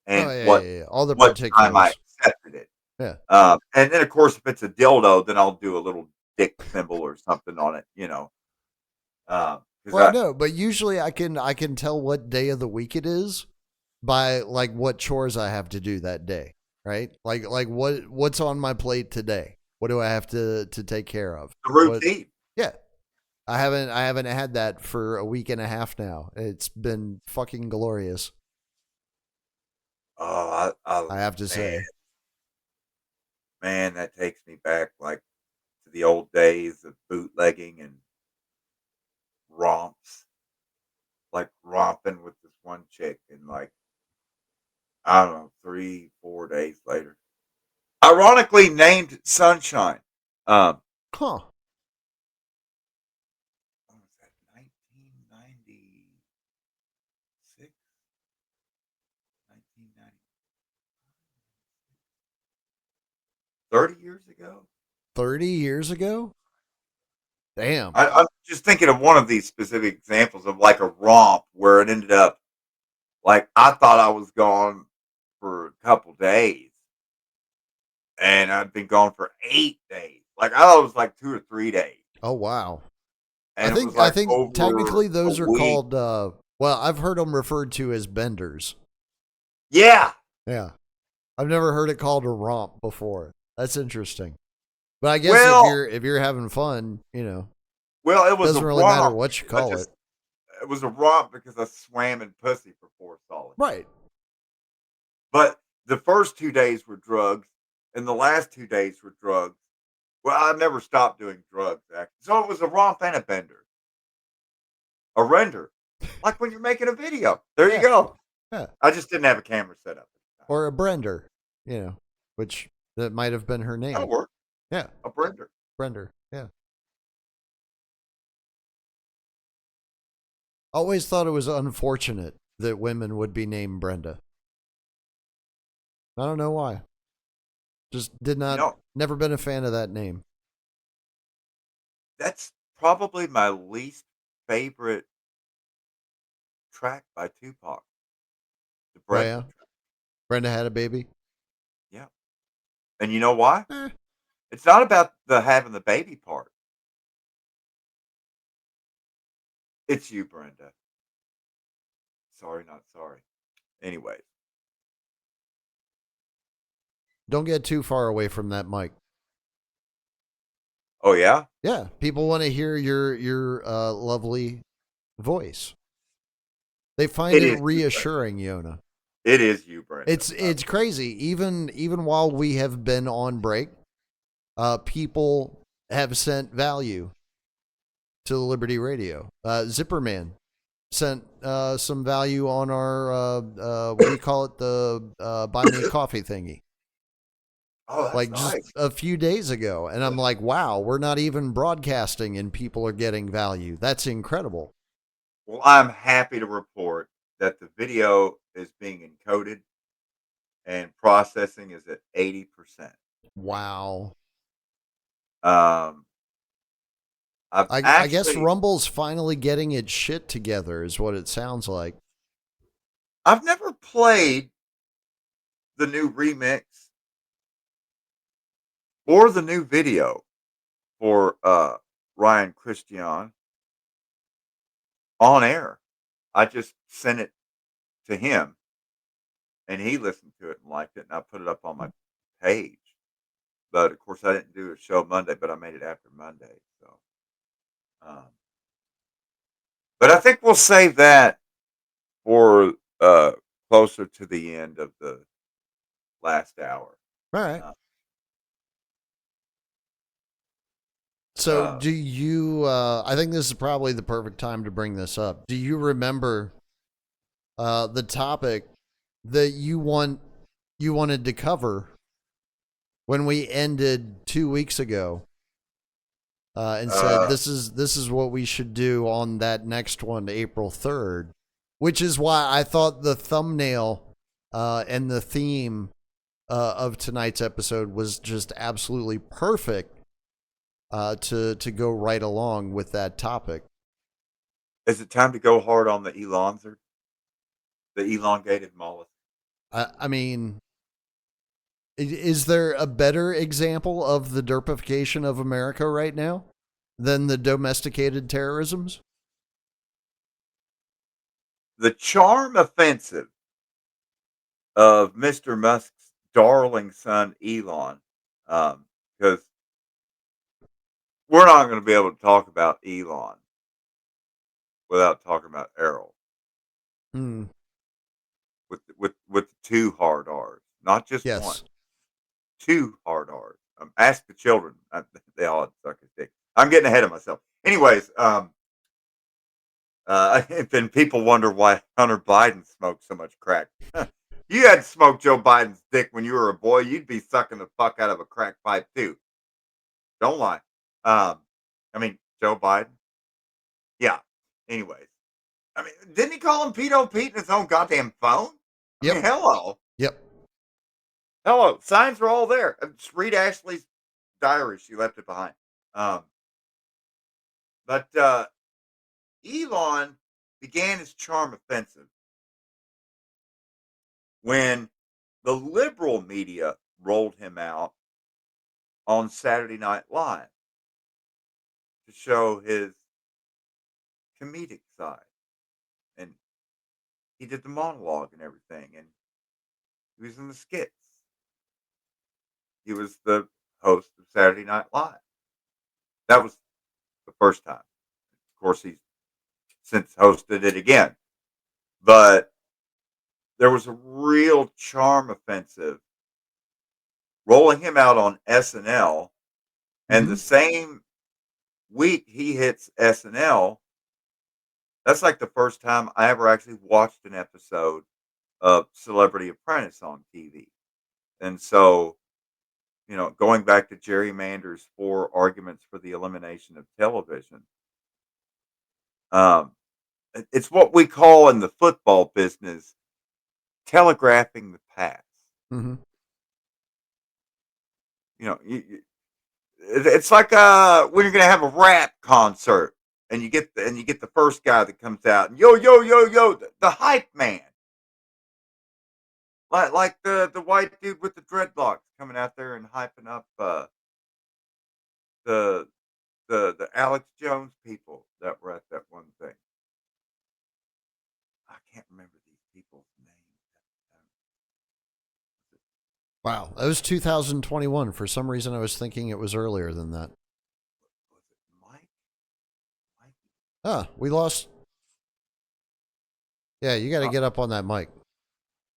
Oh and yeah, what yeah, yeah. All the what time I particulars. accepted it. Yeah. And then of course if it's a dildo, then I'll do a little dick symbol or something on it. Because Well, I no, but usually I can tell what day of the week it is by like what chores I have to do that day, right? Like what's on my plate today? What do I have to take care of? the What? routine. Yeah, I haven't had that for a week and a half now. It's been fucking glorious. I have to Man, say. man, that takes me back like to the old days of bootlegging and romps, like romping with this one chick and like I don't know, 3, 4 days later. Ironically named Sunshine. Um, Huh. when was that? 1996, 1990, 30 years ago. 30 years ago? Damn. I'm just thinking of one of these specific examples of like a romp where it ended up like I thought I was gone for a couple days, and I'd been gone for 8 days. Like I thought it was like 2 or 3 days, Oh wow. and it was I like think over technically a those are week. called well, I've heard them referred to as benders. Yeah. Yeah. I've never heard it called a romp before. That's interesting. But I guess Well, if you're having fun, Well, it was a Doesn't really matter romp what you because I call it. just it was a romp because I swam in pussy for 4 solid days. Right. But the first 2 days were drugs, and the last 2 days were drugs. Well, I never stopped doing drugs, actually. So it was a romp and a bender, a render, like when you're making a video. There you Yeah. go. Yeah. I just didn't have a camera set up at the time. Or a Brender, which that might have been her That'll name. work. Yeah. A Brender. Brender. Yeah. Always thought it was unfortunate that women would be named Brenda. I don't know why. Just did You not, know, never been a fan of that name. that's probably my least favorite track by Tupac, the Oh, yeah. Brenda track. Brenda had a baby. Yeah. And you know why? Eh. It's not about the having the baby part. It's you, Brenda. Sorry, not sorry. Anyways. Don't get too far away from that mic. Oh yeah? Yeah. People want to hear your lovely voice. They find It it is you, Brenda. reassuring, Yona. It is you, Brenda. It's crazy. Even while we have been on break, people have sent value to the Liberty Radio. Zipperman sent some value on our what do you call it, the buy me a coffee thingy, Oh, that's like just nice. a few days ago, and I'm like, wow, we're not even broadcasting and people are getting value. That's incredible. Well, I'm happy to report that the video is being encoded and processing is at 80%. Wow. Um, I've I guess actually Rumble's finally getting its shit together, is what it sounds like. I've never played the new remix or the new video for Ryan Christian on air. I just sent it to him and he listened to it and liked it and I put it up on my page. But of course I didn't do a show Monday, but I made it after Monday. So um, but I think we'll save that for closer to the end of the last hour. All right. Uh, So, uh, do you? I think this is probably the perfect time to bring this up. Do you remember the topic that you wanted to cover when we ended 2 weeks ago, and said uh, this is what we should do on that next one, April 3rd, which is why I thought the thumbnail and the theme of tonight's episode was just absolutely perfect to go right along with that topic. is it time to go hard on the elonzer, the elongated mollusk? I mean, is there a better example of the derpification of America right now than the domesticated terrorisms? The charm offensive of Mr. Musk's darling son Elon, because we're not going to be able to talk about Elon without talking about Errol Hmm. with the two hard R's, not just one, Yes. two hard R's. Ask the children; they all had suck his dick. I'm getting ahead of myself. Anyways, and then people wonder why Hunter Biden smoked so much crack. You had smoked Joe Biden's dick when you were a boy. You'd be sucking the fuck out of a crack pipe too. Don't lie. Um, I mean, Joe Biden. Yeah. Anyways, I mean, didn't he call him Pedo Pete in his own goddamn phone? I mean, Yep. hello, Yep. hello. Signs are all there. Just read Ashley's diary. She left it behind. Um, but Elon began his charm offensive when the liberal media rolled him out on Saturday Night Live to show his comedic side. And he did the monologue and everything. And he was in the skits. He was the host of Saturday Night Live. That was the first time. course, he's since hosted it again. But there was a real charm offensive rolling him out on SNL, and the Mm-hmm. same week he hits SNL. That's like the first time I ever actually watched an episode of Celebrity Apprentice on TV. And so, going back to Jerry Mander's four arguments for the elimination of television, um, it's what we call in the football business telegraphing the pass. Mm-hmm. It's like when you're gonna have a rap concert and you get the first guy that comes out and yo, the hype man, like the white dude with the dreadlocks coming out there and hyping up the the Alex Jones people that were at that one thing. I can't remember these people's names. Wow, that was 2021. For some reason, I was thinking it was earlier than that. Was it Mike? Mike? We lost. Yeah, you got to Uh, get up on that mic,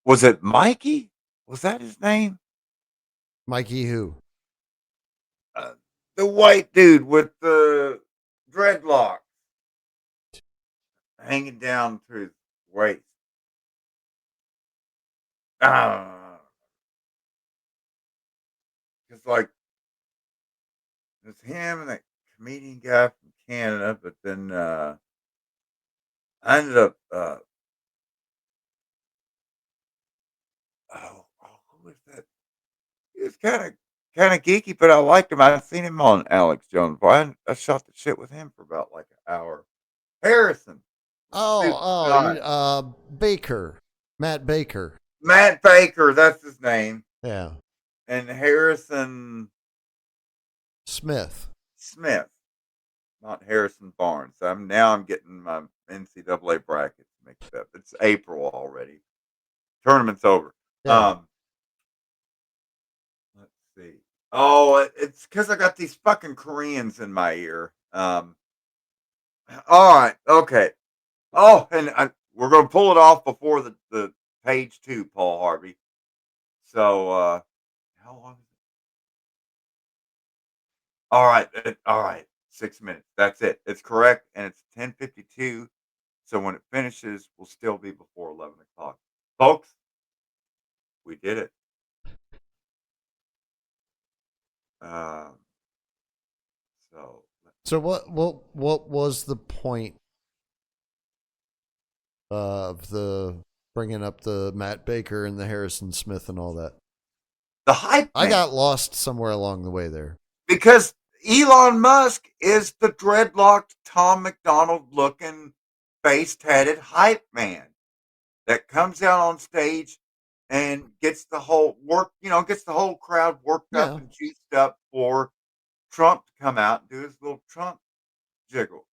was it Mikey? Was that his name? Mikey. Who? Uh, the white dude with the dreadlocks hanging down to his waist. It's like it's him and that comedian guy from Canada, but then I ended up who was that? He was kind of geeky, but I liked him. I've seen him on Alex Jones. Boy, I shot the shit with him for about like an hour. Harrison, stupid guy. Baker, Matt Baker. Matt Baker, that's his name, Yeah, and Harrison Smith. Smith, not Harrison Barnes. I'm getting my NCAA brackets mixed up. It's April already. Tournament's over. Yeah. Let's see. Oh, it's because I got these fucking Koreans in my ear. All right, okay. Oh, and we're gonna pull it off before the page two, Paul Harvey. So, how long? All right. 6 minutes. That's it. It's correct, and it's 10:52. So when it finishes, we'll still be before 11 o'clock, folks. We did it. Um, so So what was the point of the bringing up the Matt Baker and the Harrison Smith and all that? the hype I man, got lost somewhere along the way there. because Elon Musk is the dreadlocked Tom McDonald looking face tatted hype man that comes out on stage and gets the whole gets the whole crowd worked up Yeah. and juiced up for Trump to come out and do his little Trump jiggle.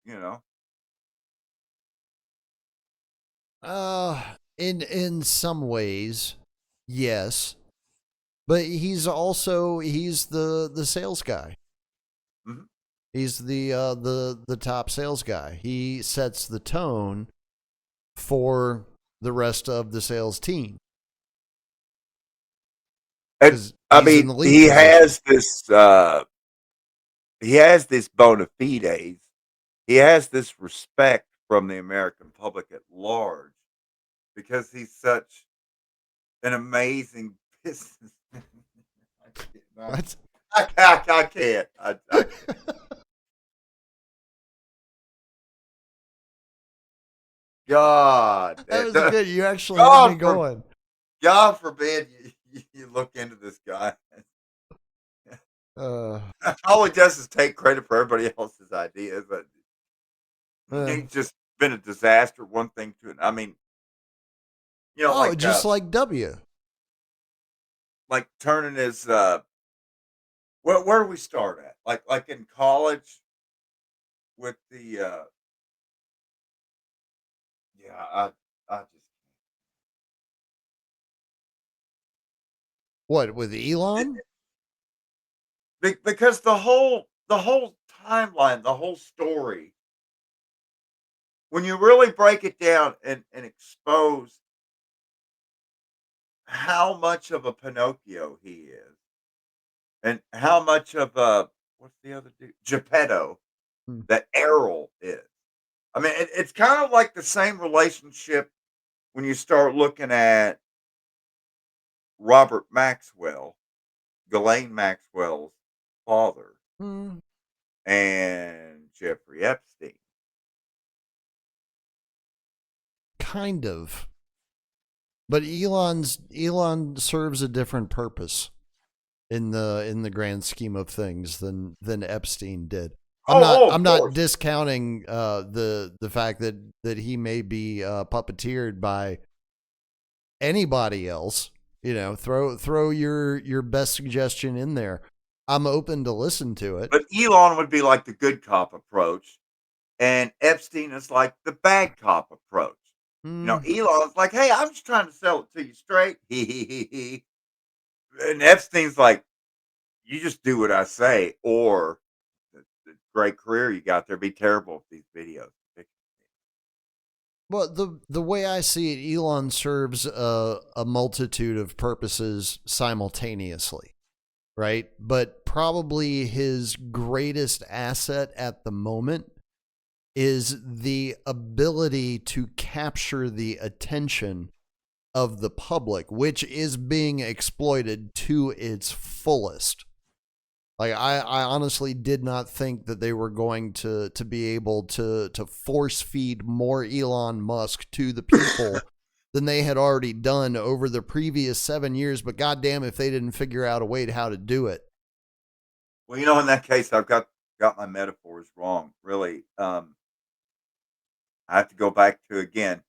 In some ways, yes, but he's the sales guy. Mhm. He's the top sales guy. He sets the tone for the rest of the sales team And because I he's in mean, the lead position. he has this bona fides. He has this respect from the American public at large because he's such an amazing businessman. What? I can't. I can't. God, That was good. You actually had me God, for, going. God forbid you look into this guy. Uh, All he does is take credit for everybody else's ideas, but uh, he's just been a disaster. One thing to it. I mean, oh, just like W. like turning his where do we start at? Like in college with the yeah, I just What with it, Elon? because the whole timeline, the whole story when you really break it down and expose how much of a Pinocchio he is, and how much of a what's the other dude? Geppetto Hmm. that Errol is. I mean, it's kind of like the same relationship when you start looking at Robert Maxwell, Ghislaine Maxwell's father, Hmm. and Jeffrey Epstein. Kind of. But Elon serves a different purpose in the grand scheme of things than Epstein did. Oh, I'm of not course. discounting the fact that he may be puppeteered by anybody else. You know, throw your best suggestion in there. I'm open to listen to it. But Elon would be like the good cop approach, and Epstein is like the bad cop approach. Hmm. Elon's like, "Hey, I'm just trying to sell it to you straight." He. And Epstein's like, "You just do what I say, or the great career you got there be terrible with these videos." Well, the way I see it, Elon serves a multitude of purposes simultaneously, right? But probably his greatest asset at the moment is the ability to capture the attention of the public, which is being exploited to its fullest. Like I honestly did not think that they were going to be able to force feed more Elon Musk to the people than they had already done over the previous 7 years. But goddamn, if they didn't figure out a way to how to do it. Well, in that case, I've got my metaphors wrong. Really, I have to go back to again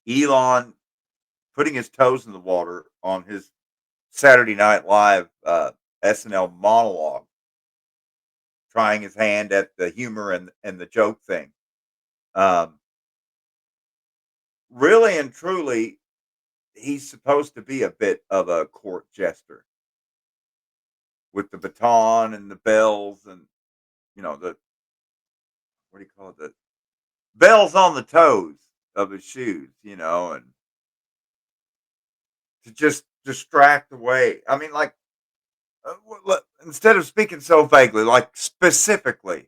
Elon putting his toes in the water on his Saturday Night Live SNL monologue, trying his hand at the humor and the joke thing. Um, Really and truly, he's supposed to be a bit of a court jester with the baton and the bells and the what do you call it, the bells on the toes of his shoes, and to just distract away. I mean, like instead of speaking so vaguely, like specifically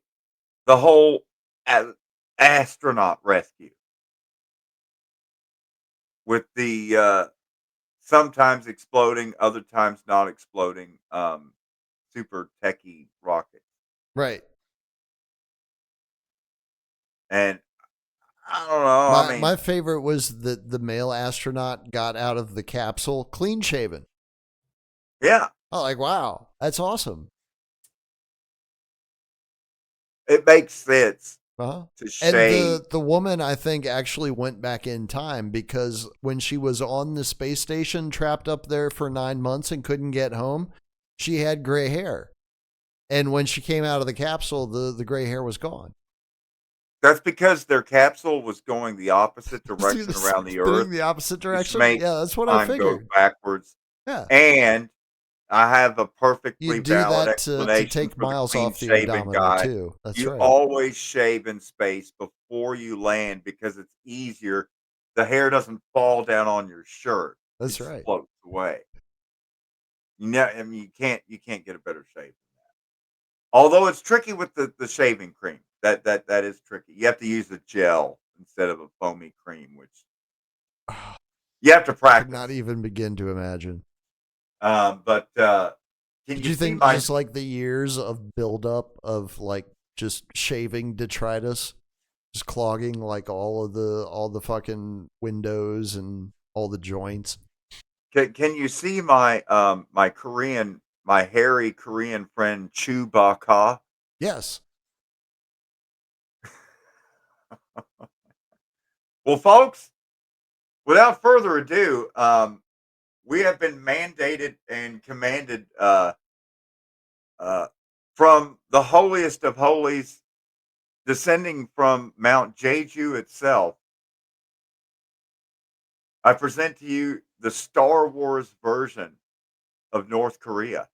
the whole a- astronaut rescue with the sometimes exploding, other times not exploding, super techie rocket. Right. And I don't know. I mean, My favorite was that the male astronaut got out of the capsule clean shaven. yeah, Oh, like wow, that's awesome. it makes sense Uh-huh. to And shave. the woman I think actually went back in time because when she was on the space station trapped up there for 9 months and couldn't get home, she had gray hair. And when she came out of the capsule, the gray hair was gone. That's because their capsule was going the opposite direction around the Spinning Earth, the opposite which direction. makes Yeah, that's what I time go figured. backwards. Yeah. And I have a You perfectly do valid that to explanation take for the miles clean off the shaven odometer guy. too. That's You right. always shave in space before you land because it's easier. The hair doesn't fall down on your shirt. It That's just right. floats away. I mean, you can't get a better shave. Although it's tricky with the shaving cream. That is tricky. You have to use a gel instead of a foamy cream, which you have to Could not practice. even begin to imagine. But can Did you you see think my just like the years of buildup of like just shaving detritus, just clogging like all the fucking windows and all the joints? can you see my hairy Korean friend Chewbacca? Yes. Well, folks, without further ado, we have been mandated and commanded uh, from the holiest of holies, descending from Mount Jeju itself. I present to you the Star Wars version of North Korea.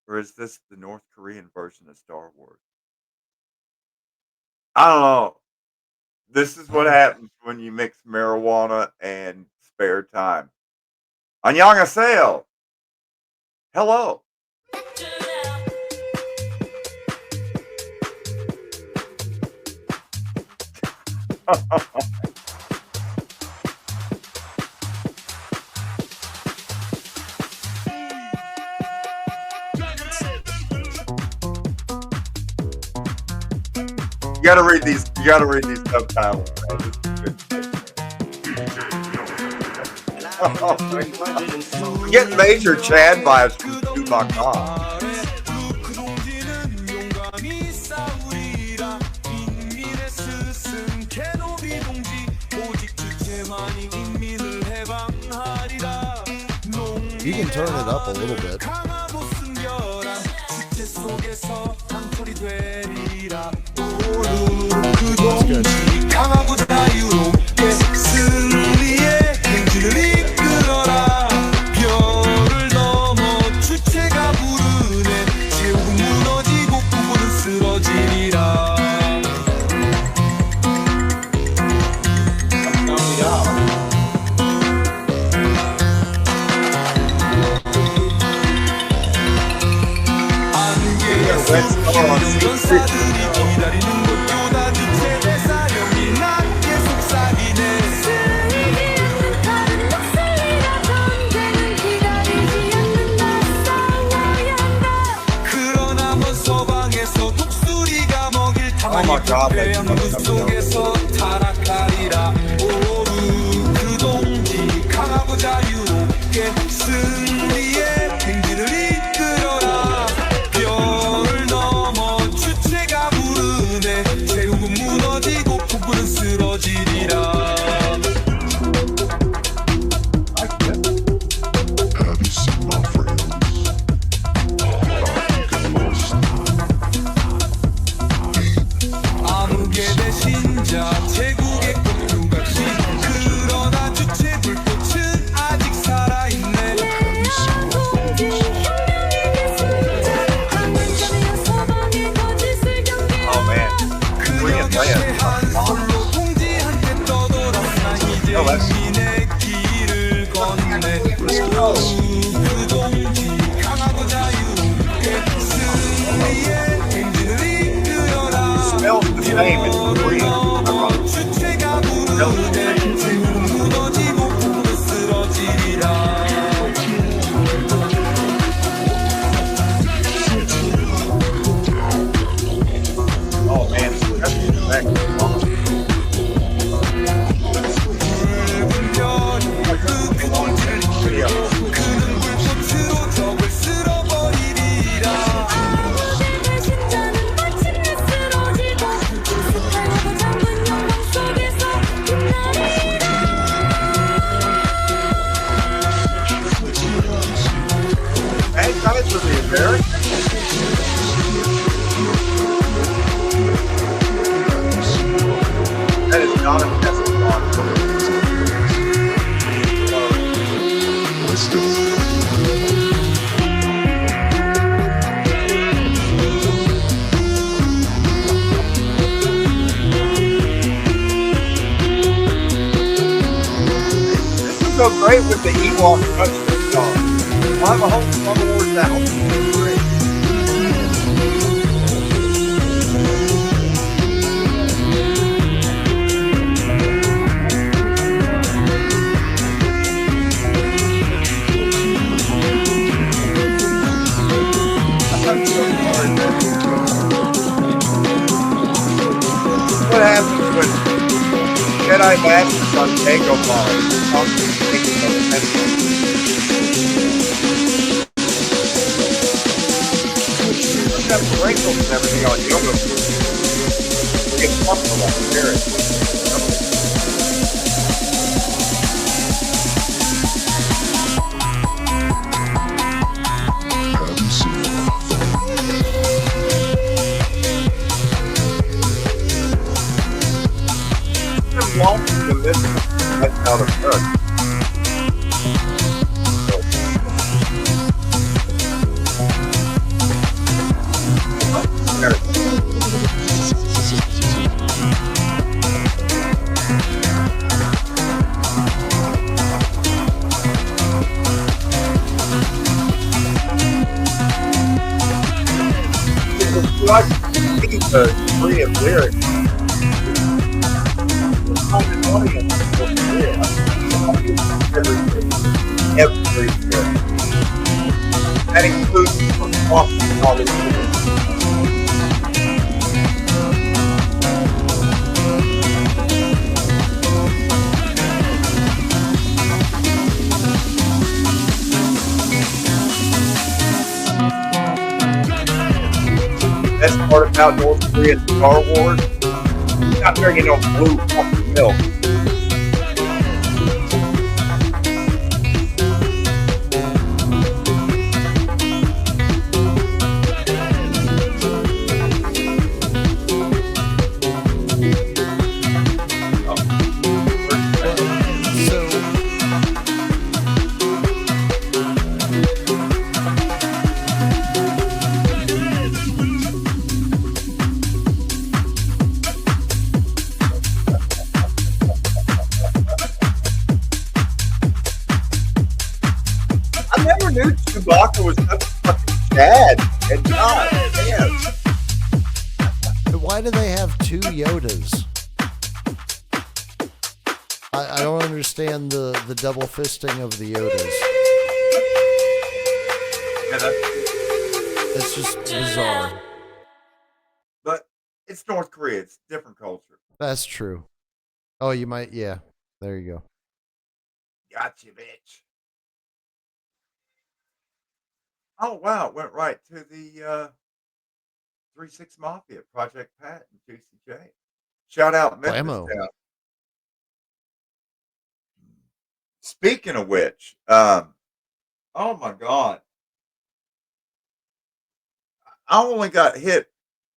Or is this the North Korean version of Star Wars? I don't know. This is what happens when you mix marijuana and spare time. 안녕하세요. Hello. You gotta read these. You gotta read these subtitles. Man. This is good shit. We get major Chad vibes from Tupac. You can turn it up a little bit. That's good. Oh my God, smells the same as Korean. Oh man, that's That is not a test on. This would go great with the Ewok touchdown song. I'll have a whole Star Wars album. Great. What happens when Jedi Masters on Tango Ball? Have wrinkles and everything on yoga. Get comfortable. Hear it. Long to this. That's how they're done. the degree of lyrics was kind of audience for real. Everything. That includes from talking knowledge. Best part about North Korean Star Wars, it's not drinking no blue fucking milk. I never knew Chewbacca was such a fucking dad. And God damn. Why do they have two Yodas? I don't understand the double fisting of the Yodas. Yeah, It's just bizarre. but it's North Korea. It's a different culture. That's true. Oh, you might, yeah. There you go. Gotcha, bitch. Oh wow, it went right to the 3-6 Mafia, Project Pat and Juicy J. Shout out Memphis Blammo. Town. Speaking of which, oh my God, I only got hit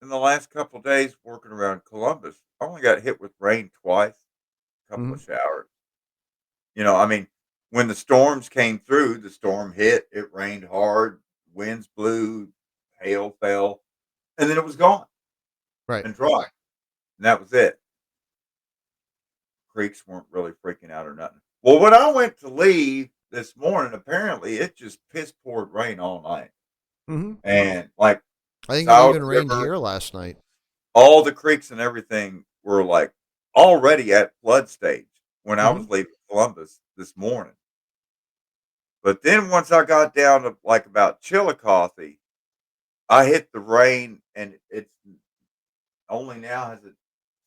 in the last couple of days working around Columbus. I only got hit with rain twice, a couple of showers. You know, I mean, when the storms came through, the storm hit, it rained hard, winds blew, hail fell, and then it was gone Right. and dry. And that was it. Creeks weren't really freaking out or nothing. Well, when I went to leave this morning, apparently it just piss poured rain all night. Mm-hmm. And like I think it South even rained River, here last night. all the creeks and everything were like already at flood stage when I was Mm-hmm. leaving Columbus this morning. But then once I got down to like about Chillicothe, I hit the rain and it's only now has it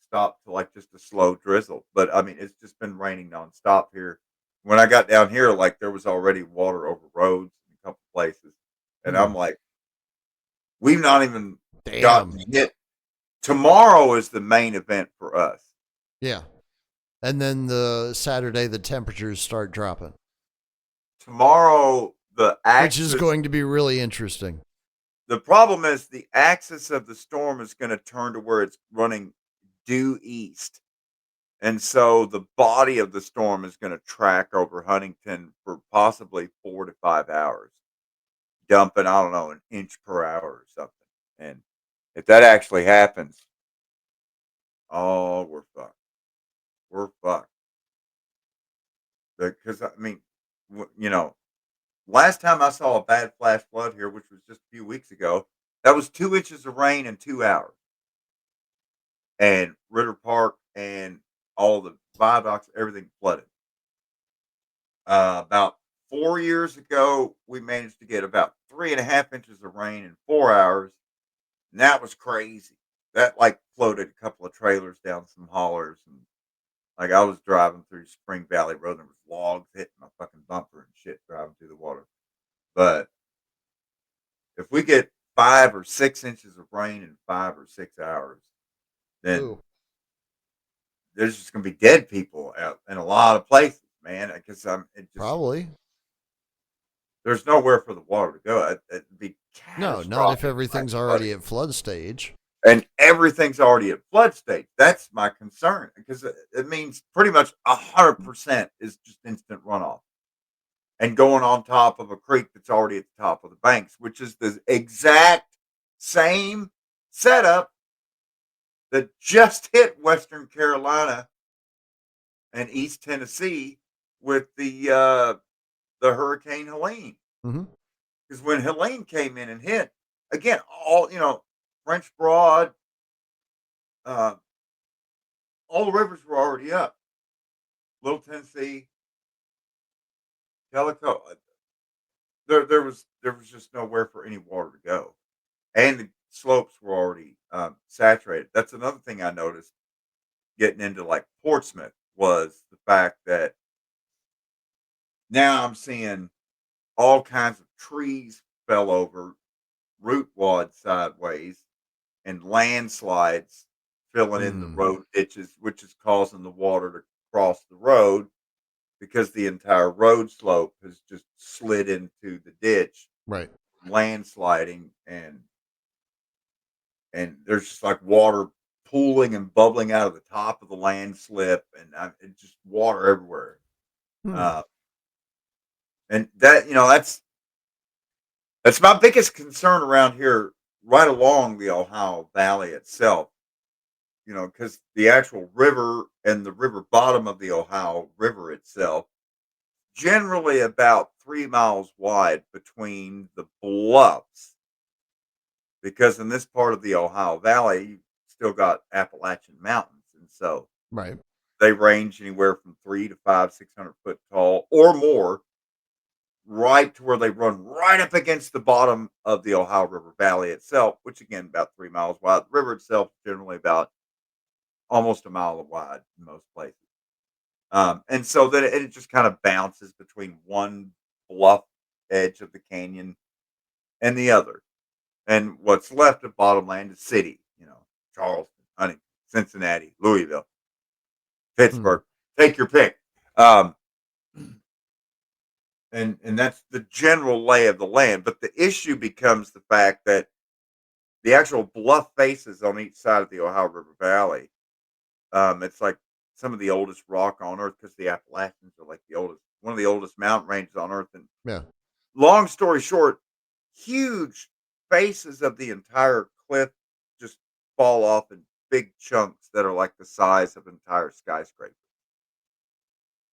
stopped to like just a slow drizzle. But I mean, it's just been raining nonstop here. When I got down here, like there was already water over roads in a couple places. And I'm like, we've not even gotten Damn. hit. Tomorrow is the main event for us. Yeah. And then the Saturday, the temperatures start dropping, Tomorrow, the which is axis, going to be really interesting. the problem is the axis of the storm is going to turn to where it's running due east. And so the body of the storm is going to track over Huntington for possibly 4 to 5 hours, dumping, I don't know, an inch per hour or something. And if that actually happens, oh, we're fucked. We're fucked. Because, I mean, you know, last time I saw a bad flash flood here, which was just a few weeks ago, that was 2 inches of rain in 2 hours. And Ritter Park and all the viaducts, everything flooded. About 4 years ago, we managed to get about 3.5 inches of rain in 4 hours. And that was crazy. That like floated a couple of trailers down some hollers. And like I was driving through Spring Valley Road and there was logs hitting my fucking bumper and shit driving through the water. But if we get 5 or 6 inches of rain in 5 or 6 hours, then there's just gonna be dead people out in a lot of places, man. Because Probably. there's nowhere for the water to go. It'd be No, catastrophic. not if everything's already everybody. at flood stage. And everything's already at flood stage. That's my concern because it means pretty much 100% is just instant runoff and going on top of a creek that's already at the top of the banks, which is the exact same setup that just hit Western Carolina and East Tennessee with the Hurricane Helene. Mm-hmm. Because when Helene came in and hit, again, all French Broad, uh, all the rivers were already up. Little Tennessee, Tellico. There was just nowhere for any water to go, and the slopes were already saturated. That's another thing I noticed getting into like Portsmouth was the fact that now I'm seeing all kinds of trees fell over, root wad sideways, and landslides filling in the Mm, road ditches, which is causing the water to cross the road because the entire road slope has just slid into the ditch, right. landsliding, and there's just like water pooling and bubbling out of the top of the landslip, and it's just water everywhere. Hmm. Uh, and that that's my biggest concern around here, right along the Ohio Valley itself. Because the actual river and the river bottom of the Ohio River itself, generally about 3 miles wide between the bluffs, because in this part of the Ohio Valley, you still got Appalachian Mountains. And so Right. they range anywhere from 3 to 5, 600 foot tall or more, right to where they run right up against the bottom of the Ohio River Valley itself, which again, about 3 miles wide. The river itself, generally about almost a mile wide in most places. And so then it just kind of bounces between one bluff edge of the canyon and the other. And what's left of bottomland is city, Charleston, Huntington, Cincinnati, Louisville, Hmm. Pittsburgh. Take your pick. Um, and that's the general lay of the land. But the issue becomes the fact that the actual bluff faces on each side of the Ohio River Valley, it's like some of the oldest rock on earth because the Appalachians are like one of the oldest mountain ranges on earth. And Yeah. long story short, huge faces of the entire cliff just fall off in big chunks that are like the size of entire skyscrapers.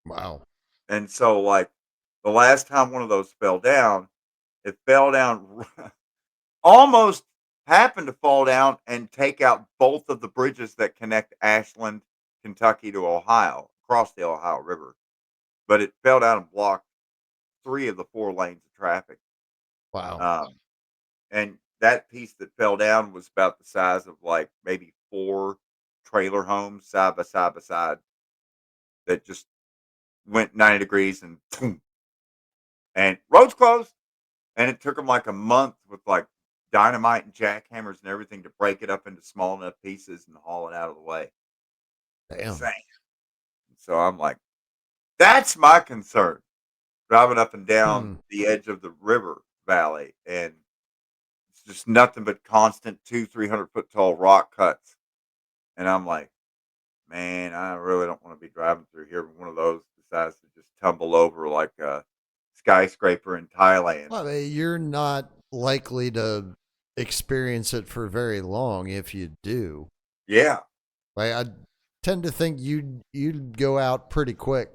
Wow. And so, like, the last time one of those fell down, it fell down almost happened to fall down and take out both of the bridges that connect Ashland, Kentucky to Ohio, across the Ohio River. But it fell down and blocked 3 of the 4 lanes of traffic. Wow. Um, and that piece that fell down was about the size of like maybe 4 trailer homes side by side that just went 90 degrees and boom, and roads closed. And it took them like a month with like dynamite and jackhammers and everything to break it up into small enough pieces and haul it out of the way. Damn. Insane. So I'm like, that's my concern. Driving up and down Hmm. the edge of the river valley, and it's just nothing but constant 200-300 foot tall rock cuts. And I'm like, man, I really don't want to be driving through here when one of those decides to just tumble over like a skyscraper in Thailand. Well, I mean, you're not likely to experience it for very long if you do. Yeah. Like, I tend to think you'd go out pretty quick.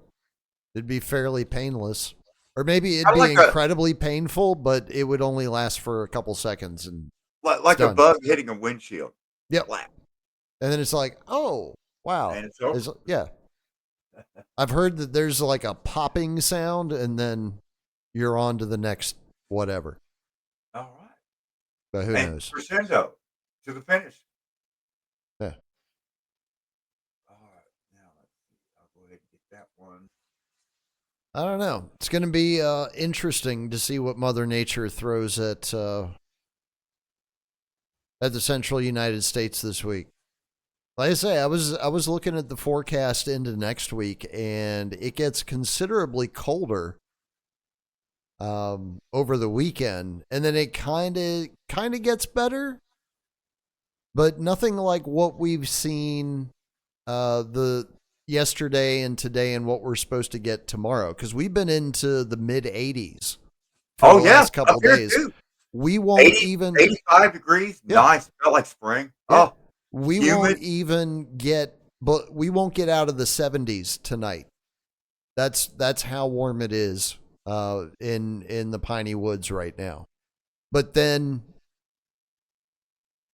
It'd be fairly painless. Or maybe it'd Kind of be like a incredibly painful, but it would only last for a couple seconds and it's like a done. bug hitting a windshield. Yep. Slap. And then it's like, oh, wow. And it's over. Yeah. I've heard that there's like a popping sound and then you're on to the next whatever. All right. But who And knows? crescendo to the finish. Yeah. All right. Now let's see. I'll go ahead and get that one. I don't know. It's going to be interesting to see what Mother Nature throws at the central United States this week. Like I say, I was looking at the forecast into next week, and it gets considerably colder over the weekend, and then it kind of gets better, but nothing like what we've seen the yesterday and today, and what we're supposed to get tomorrow. Because we've been into the mid 80s for the Oh yeah, last up couple here days. too. We won't 80, even, 85 degrees. yeah, Nice. Felt like spring. yeah, Oh, we won't humid. even get, but we won't get out of the 70s tonight. That's how warm it is in the piney woods right now. But then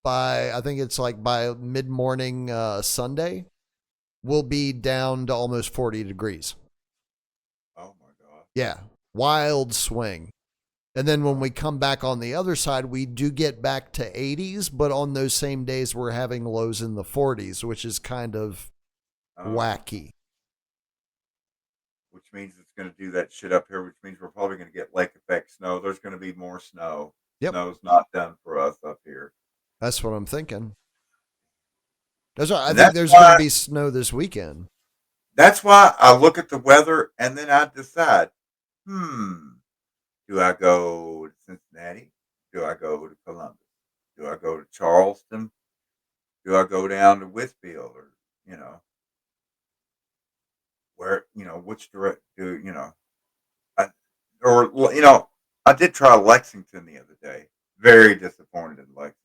by, I think it's like by mid morning Sunday, we'll be down to almost 40 degrees. Oh my God. Yeah. Wild swing. And then when Oh, we come back on the other side, we do get back to 80s, but on those same days, we're having lows in the 40s, which is kind of uh-huh. wacky. Which means it's going to do that shit up here, which means we're probably going to get lake effect snow. There's going to be more snow. Yep. Snow's not done for us up here. That's what I'm thinking. That's why I And think there's going to be snow this weekend. that's why I look at the weather and then I decide, hmm, do I go to Cincinnati? Do I go to Columbus? Do I go to Charleston? Do I go down to Whitfield or, you know, where, which direct do, I, or, I did try Lexington the other day. Very disappointed in Lexington.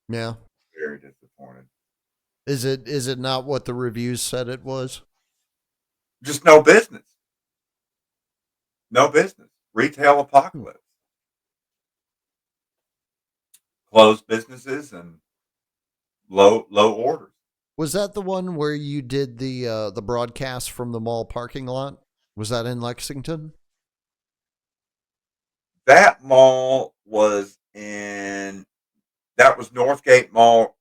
Yeah. Very disappointed. Is it not what the reviews said it was? Just no business. No business. Retail Hmm. apocalypse. Closed businesses and low orders. Was that the one where you did the broadcast from the mall parking lot? Was that in Lexington? That mall was in that was Northgate Mall,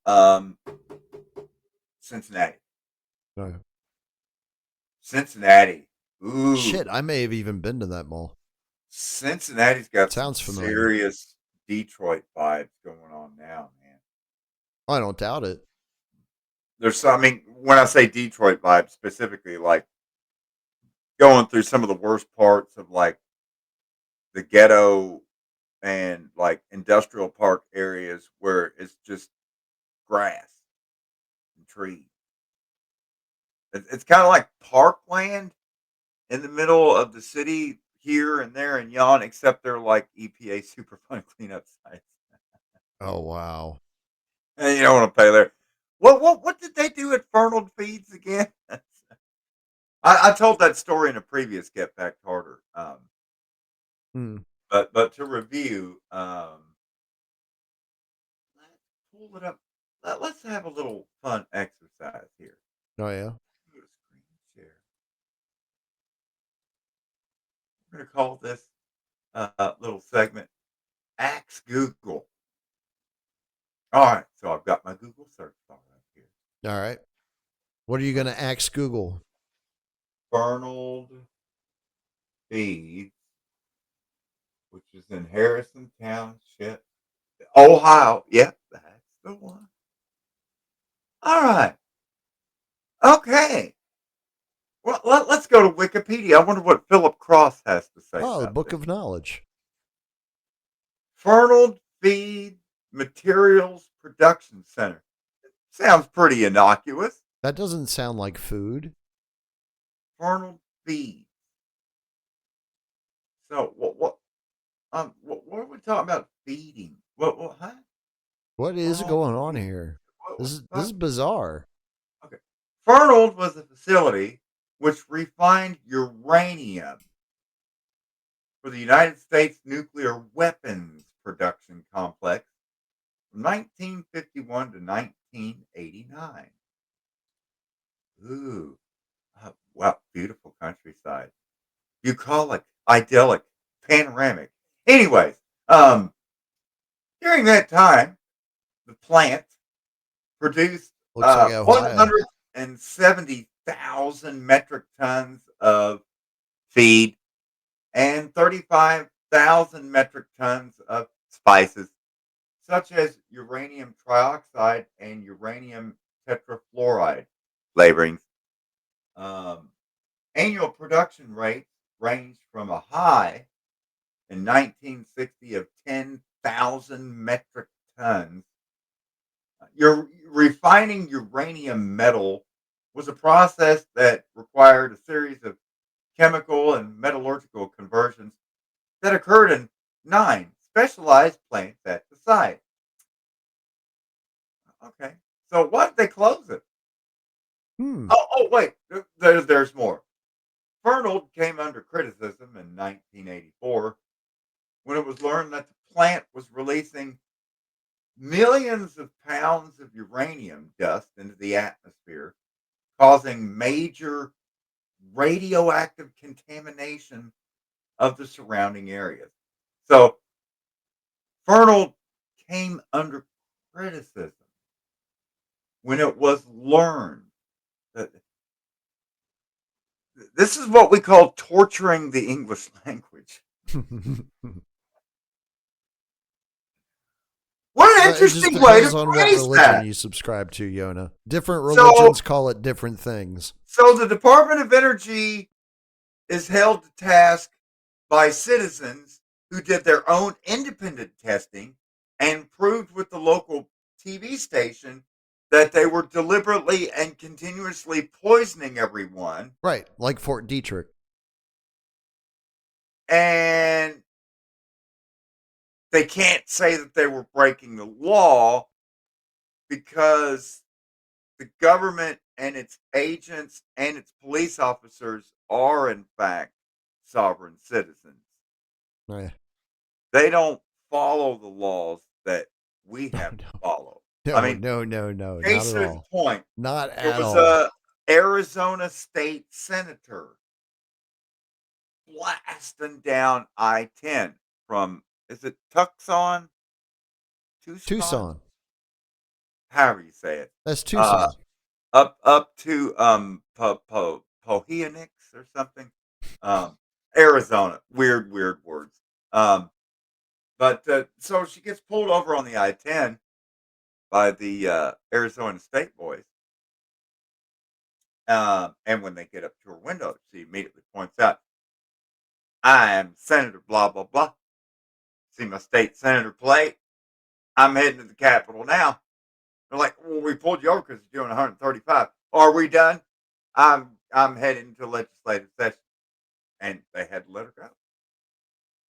Cincinnati. No. Cincinnati. Ooh. Shit, I may have even been to that mall. Cincinnati's got some Sounds familiar. serious Detroit vibes going on now, man. I don't doubt it. There's some, I mean, when I say Detroit vibes, specifically like going through some of the worst parts of like the ghetto and like industrial park areas where it's just grass and trees. It's kind of like parkland in the middle of the city here and there and yon, except they're like EPA Superfund cleanup sites. Oh wow. And you don't want to pay there. What did they do at Fernald Feeds again? I told that story in a previous Get Back Harder. Hmm. But to review, let's pull it up. Let's have a little fun exercise here. Oh yeah. Go to screen share. We're gonna call this little segment Ask Google. All right, so I've got my Google search bar up here. All right. What are you gonna ask Google? Fernald Feeds, which is in Harrison Township, Ohio. Yep, that's the one. All right. Okay. Well, let's go to Wikipedia. I wonder what Philip Cross has to say Oh, the about Book this. of Knowledge. Fernald Feed Materials Production Center. Sounds pretty innocuous. That doesn't sound like food. Fernald Feed. So what are we talking about feeding? What huh? What is Oh, going on here? what the This fuck? is bizarre. Okay. Fernald was a facility which refined uranium for the United States nuclear weapons production complex from 1951 to 1989. Ooh, wow, beautiful countryside. Bucolic, idyllic, panoramic. Anyways, um, during that time, the plant produced Looks like Ohio. 170,000 metric tons of feed and 35,000 metric tons of spices, such as uranium trioxide and uranium tetrafluoride flavorings. Um, Annual production rates ranged from a high in 1960 of 10,000 metric tons. Your refining uranium metal was a process that required a series of chemical and metallurgical conversions that occurred in 9 specialized plants at the site. Okay. So why did they close it? Hmm. Wait. There's more. Fernald came under criticism in 1984 when it was learned that the plant was releasing millions of pounds of uranium dust into the atmosphere, causing major radioactive contamination of the surrounding areas. So, Fernald came under criticism when it was learned that this is what we call torturing the English language. What an Well, it just interesting way to depends on what phrase religion that. you subscribe to, Yona. Different So, religions call it different things. so the Department of Energy is held to task by citizens who did their own independent testing and proved with the local TV station that they were deliberately and continuously poisoning everyone. Right, like Fort Detrick. And they can't say that they were breaking the law because the government and its agents and its police officers are, in fact, sovereign citizens. Yeah. They don't follow the laws that we No, have to no, follow. I no, mean, no, no, no, not case at in all. point, Not there at was all. a Arizona state senator blasting down I-10 from, is it Tucson? Tucson? Tucson. However you say it. That's Uh, Tucson. up to Pohianix or something. Arizona. Weird words. But so she gets pulled over on the I-10 by the Arizona State boys. And when they get up to her window, she immediately points out, I am Senator blah, blah, blah. See my state senator plate? I'm heading to the Capitol now. They're like, well, we pulled you over because you're doing 135. Are we done? I'm heading to legislative session. And they had to let her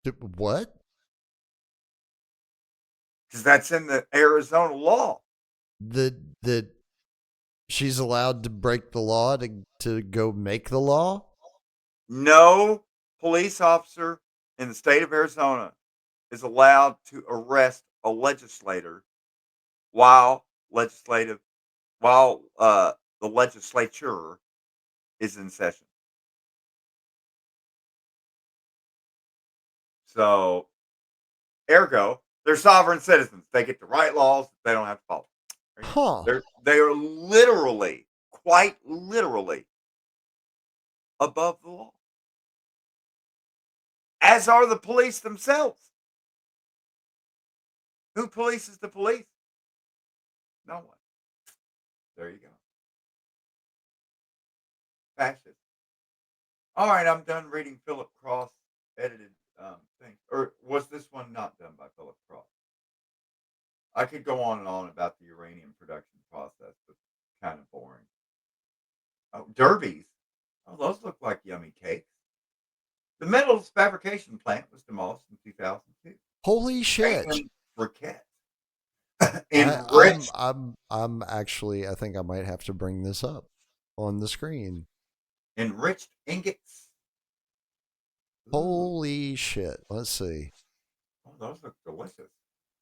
go. What? Because that's in the Arizona law. The she's allowed to break the law to go make the law? No police officer in the state of Arizona is allowed to arrest a legislator while the legislature is in session. So, ergo, they're sovereign citizens. They get to write laws that they don't have to follow. Huh. They are literally, quite literally, above the law. As are the police themselves. Who polices the police? No one. There you go. Fascist. All right, I'm done reading Philip Cross edited things. Or was this one not done by Philip Cross? I could go on and on about the uranium production process, but kind of boring. Oh, derbies. Oh, those look like yummy cakes. The metals fabrication plant was demolished in 2002. Holy shit. Caitlin Briquette. I'm Enriched. I'm actually, I think I might have to bring this up on the screen. Enriched ingots. Ooh. Holy shit. Let's see. Oh, those look delicious.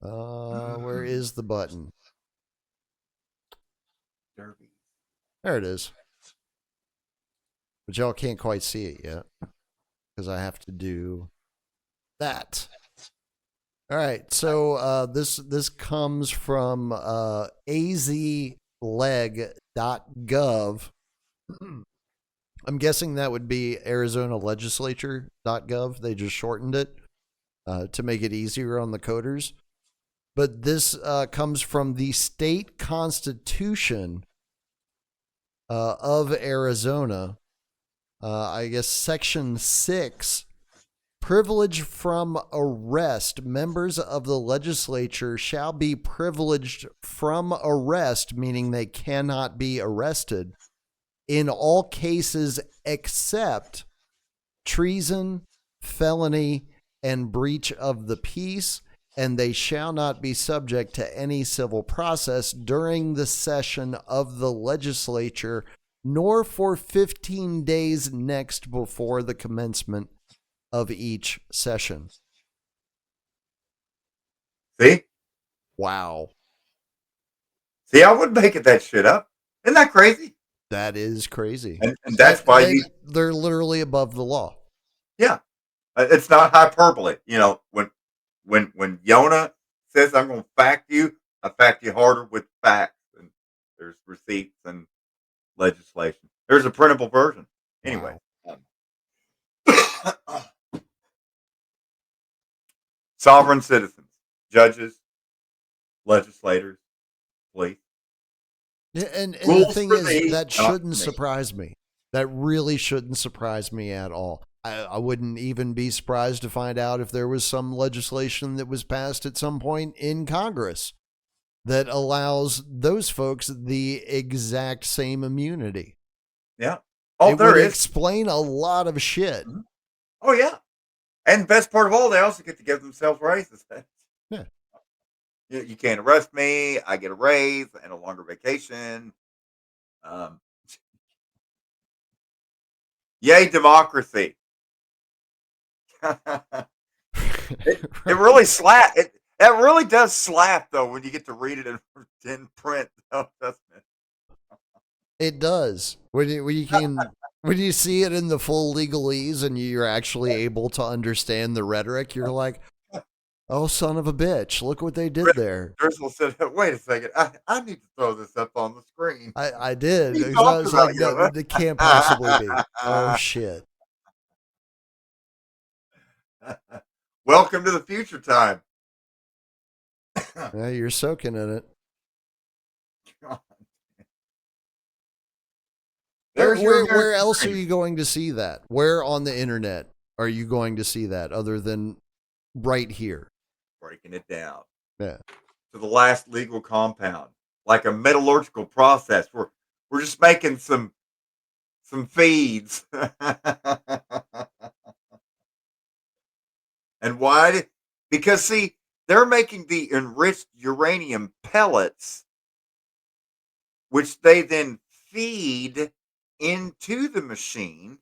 Where is the button? Derby. There it is. But y'all can't quite see it yet because I have to do that. All right, so this comes from azleg.gov. I'm guessing that would be Arizona Legislature.gov. They just shortened it to make it easier on the coders. But this comes from the state constitution of Arizona. I guess Section 6. Privilege from arrest. Members of the legislature shall be privileged from arrest, meaning they cannot be arrested, in all cases except treason, felony, and breach of the peace, and they shall not be subject to any civil process during the session of the legislature, nor for 15 days next before the commencement of each session. See? Wow. See, I wouldn't make it that shit up. Isn't that crazy? That is crazy. And that's why They're literally above the law. yeah, it's not hyperbole. You know, when Yona says I'm going to fact you, I fact you harder with facts. And there's receipts and legislation. There's a printable version. Anyway, Wow. sovereign citizens, judges, legislators, police. Yeah, and the Rules thing for is, thee, that not shouldn't for me. surprise me. That really shouldn't surprise me at all. I wouldn't even be surprised to find out if there was some legislation that was passed at some point in Congress that allows those folks the exact same immunity. Yeah. Oh, It would there is. explain a lot of shit. Mhm. Oh, yeah. And best part of all, they also get to give themselves raises. Yeah. You can't arrest me. I get a raise and a longer vacation. Um, Yay, democracy. It Right. really slap. That really does slap though when you get to read it in print, though, doesn't it? It does. When you see it in the full legalese and you're actually able to understand the rhetoric, you're like, "Oh, son of a bitch! Look what they did there." Drizzel said, "Wait a second, I need to throw this up on the screen." I did What are you because I talking was like, about, "No, Yoda? it can't possibly be." Oh shit! Welcome to the future time. Yeah, you're soaking in it. There's your Where American else are dream. you going to see that? Where on the internet are you going to see that other than right here? Breaking it down Yeah. to the last legal compound, like a metallurgical process. We're just making some feeds. And why? Because see, they're making the enriched uranium pellets, which they then feed into the machine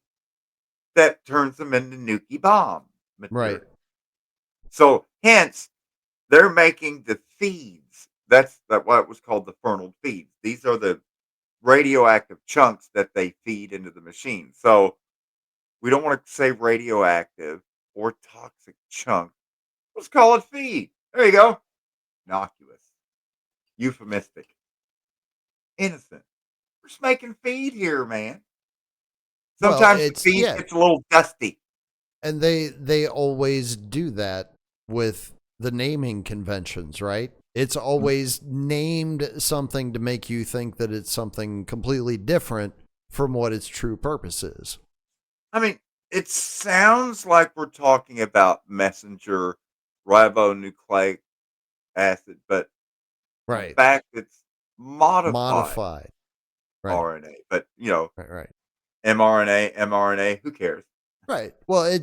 that turns them into nuke bomb Right. material. So hence they're making the feeds. That's why it was called the Fernald feeds. These are the radioactive chunks that they feed into the machine. So we don't want to say radioactive or toxic chunk. Let's call it feed. There you go. Innocuous, euphemistic, innocent. We're just making feed here, man. Well, Sometimes the it's feed yeah, gets a little dusty. and they always do that with the naming conventions, right? It's always named something to make you think that it's something completely different from what its true purpose is. I mean, it sounds like we're talking about messenger ribonucleic acid, but in Right. fact, it's modified Modified. Right. RNA. But you know, Right. Right. mRNA, who cares? Right. Well,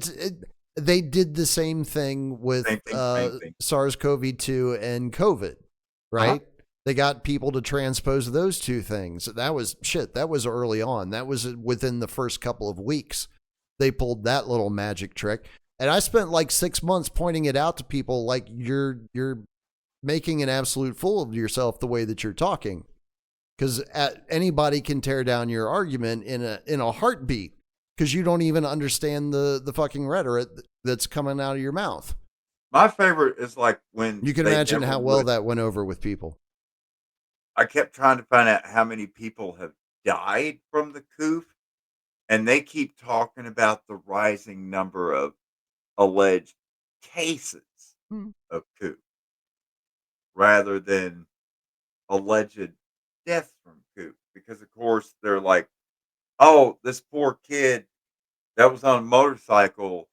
they did the same thing with Same thing, same thing. SARS-CoV-2 and COVID, Uh-huh. right? They got people to transpose those two things. That was shit. That was early on. That was within the first couple of weeks. They pulled that little magic trick. And I spent like 6 months pointing it out to people like you're making an absolute fool of yourself the way that you're talking. Because anybody can tear down your argument in a heartbeat because you don't even understand the fucking rhetoric that's coming out of your mouth. My favorite is like when You can they imagine never how well would. that went over with people. I kept trying to find out how many people have died from the coup, and they keep talking about the rising number of alleged cases Hmm. of coup rather than alleged deaths from coup. Because of course they're like, oh, this poor kid that was on a motorcycle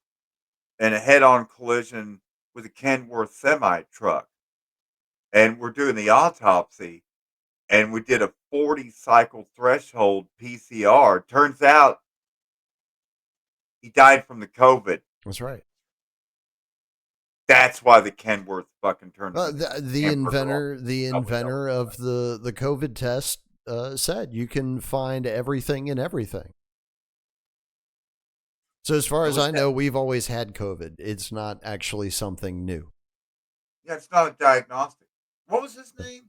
in a head-on collision with a Kenworth semi truck, and we're doing the autopsy, and we did a 40 cycle threshold PCR. Turns out he died from the COVID. That's right. That's why the Kenworth fucking turned him into The hamburger on inventor, the Subway double inventor fries. of the COVID test said you can find everything in everything. So as far It as was I that. know, we've always had COVID. It's not actually something new. Yeah, it's not a diagnostic. What was his name?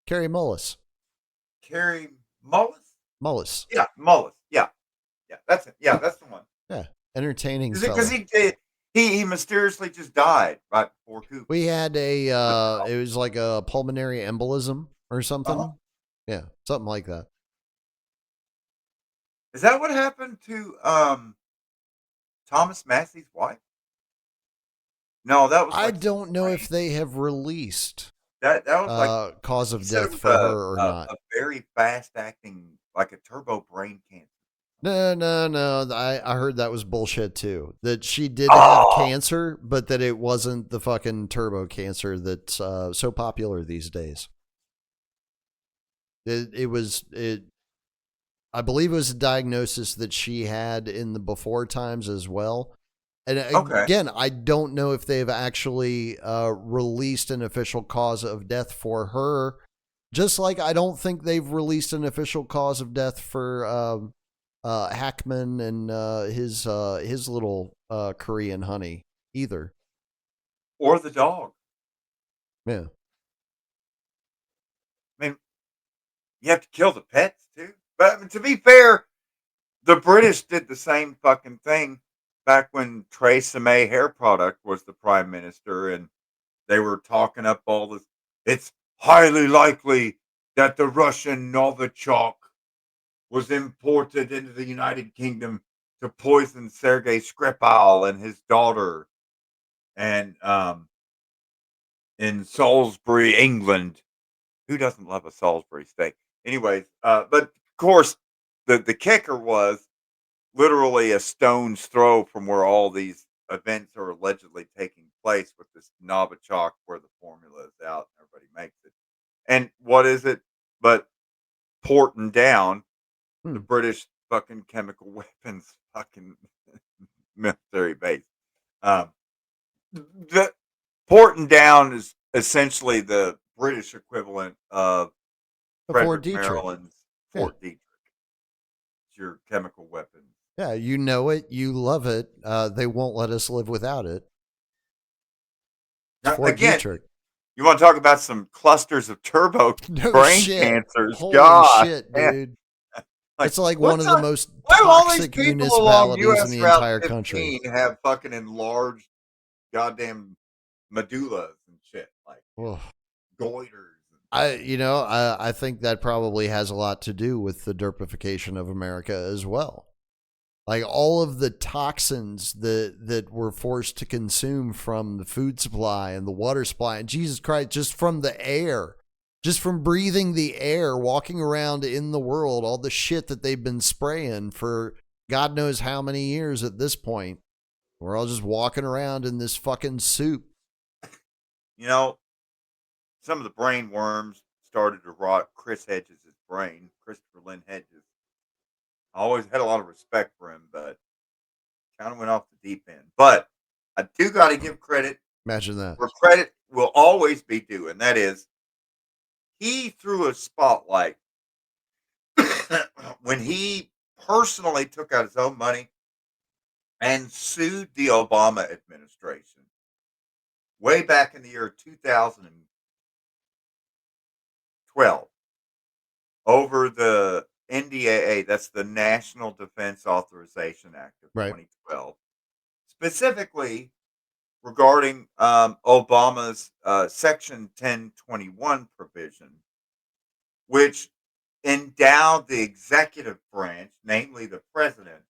Carrie Mullis. Carrie Mullis? Mullis. Yeah, Mullis. Yeah. Yeah, that's it. Yeah, that's the one. Yeah. Entertaining Is it because fella. he mysteriously just died right before Cooper? We had it was like a pulmonary embolism or something. Uh-huh. Yeah, something like that. Is that what happened to Thomas Massey's wife? No, that was I like some don't know if brain. they have released That was like cause he of said it death was for her or not. a very fast acting, like a turbo brain cancer. No. I heard that was bullshit too. That she did have Oh, cancer, but that it wasn't the fucking turbo cancer that's so popular these days. It was it. I believe it was a diagnosis that she had in the before times as well. And okay. again, I don't know if they've actually released an official cause of death for her. Just like I don't think they've released an official cause of death for Hackman and his little Korean honey either. Or the dog. Yeah. I mean, you have to kill the pets too. But I mean, to be fair, the British did the same fucking thing back when Theresa May hair product was the prime minister, and they were talking up all this. It's highly likely that the Russian Novichok was imported into the United Kingdom to poison Sergei Skripal and his daughter, and in Salisbury, England. Who doesn't love a Salisbury steak? Anyways, but of course, the kicker was literally a stone's throw from where all these events are allegedly taking place with this Novichok, where the formula is out and everybody makes it. And what is it but porting down the Hmm. British fucking chemical weapons fucking military base? Um, the porting down is essentially the British equivalent of Fort Frederick, Detrick. Maryland's Yeah. Fort Detrick. It's your chemical weapons. Yeah. You know it. You love it. They won't let us live without it. It's Now, Fort again, Detrick. you want to talk about some clusters of turbo No brain shit. cancers? Holy God, shit, man. dude. Like, It's like one what of the the? most Why do all these toxic people along municipalities in U.S. the Route entire country. 15 have fucking enlarged goddamn medullas and shit, like Ugh. goiters? I think that probably has a lot to do with the derpification of America as well. Like all of the toxins that we're forced to consume from the food supply and the water supply, and Jesus Christ, just from the air, just from breathing the air, walking around in the world, all the shit that they've been spraying for God knows how many years at this point. We're all just walking around in this fucking soup. You know, some of the brain worms started to rot Chris Hedges' brain, Christopher Lynn Hedges. I always had a lot of respect for him, but kind of went off the deep end. But I do got to give credit Imagine that. where credit will always be due, and that is he threw a spotlight when he personally took out his own money and sued the Obama administration way back in the year 2012 over the NDAA, that's the National Defense Authorization Act of Right. 2012, specifically regarding Obama's Section 1021 provision, which endowed the executive branch, namely the president,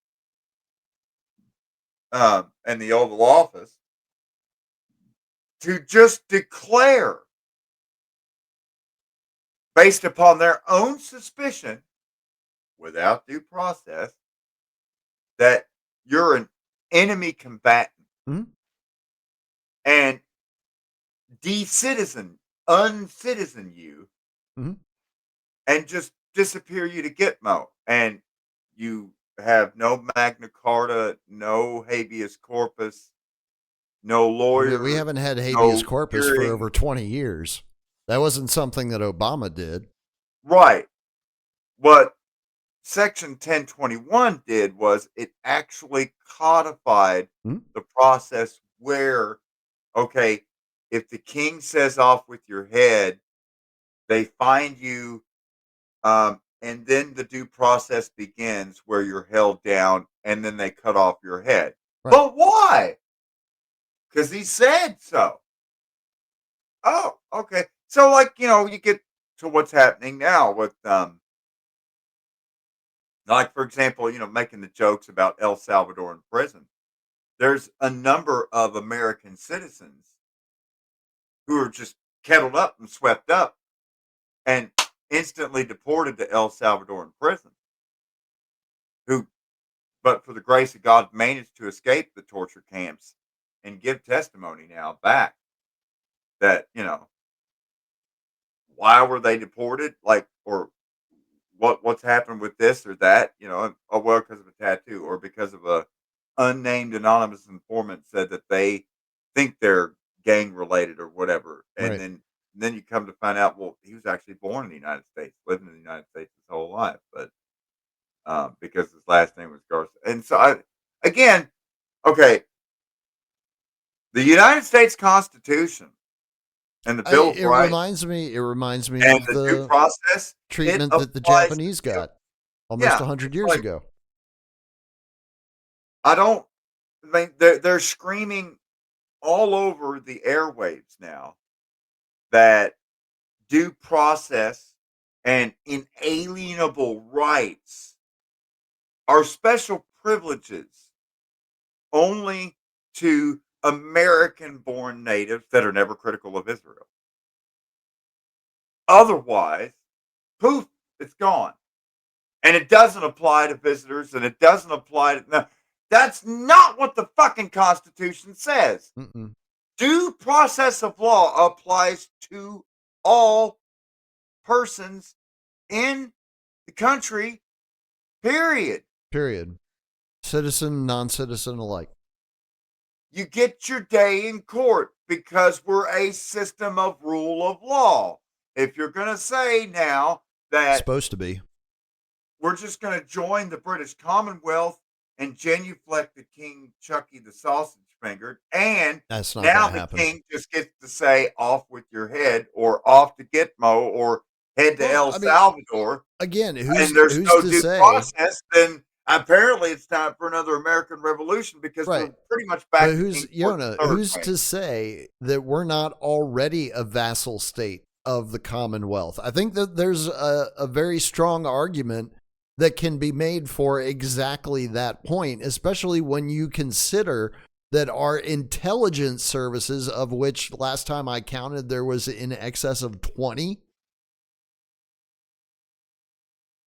and the Oval Office, to just declare, based upon their own suspicion, without due process, that you're an enemy combatant Mhm. and de-citizen, uncitizen you, Mhm. and just disappear you to Gitmo. And you have no Magna Carta, no habeas corpus, no We lawyer, haven't had habeas no corpus for hearing. over 20 years. That wasn't something that Obama did. Right. What Section 1021 did was it actually codified Mhm. the process where, okay, if the king says off with your head, they find you, and then the due process begins where you're held down, and then they cut off your head. Right. But why? Because he said so. Oh, okay. So, like, you get to what's happening now with, like, for example, making the jokes about El Salvador in prison. There's a number of American citizens who are just kettled up and swept up and instantly deported to El Salvador in prison, who, but for the grace of God, managed to escape the torture camps and give testimony now back that, why were they deported? Like, or what's happened with this or that, oh, well, because of a tattoo or because of a unnamed anonymous informant said that they think they're gang related or whatever. And Right. then you come to find out, well, he was actually born in the United States, living in the United States his whole life, but because his last name was Garcia. And so again, okay, the United States Constitution and the Bill of It Rights reminds me and of the due the process, it treatment that the applies to Japanese you. got almost Yeah, 100 it's years like, ago. I don't. I mean, they're screaming all over the airwaves now that due process and inalienable rights are special privileges only to American-born natives that are never critical of Israel. Otherwise, poof, it's gone. And it doesn't apply to visitors, and it doesn't apply to. No, that's not what the fucking Constitution says. Mm-mm. Due process of law applies to all persons in the country, period. Period. Citizen, non-citizen alike. You get your day in court because we're a system of rule of law. If you're going to say now that Supposed to be. we're just going to join the British Commonwealth and genuflect the King Chucky the sausage fingered, and That's not now going to the happen. king just gets to say off with your head or off to Gitmo or head to El Salvador. Again, And who's there's no to due say? process, then apparently it's time for another American Revolution because Right. we're pretty much back But to who's King George Yona? III, Who's man. to say that we're not already a vassal state of the Commonwealth? I think that there's a very strong argument that can be made for exactly that point, especially when you consider that our intelligence services, of which last time I counted, there was in excess of 20.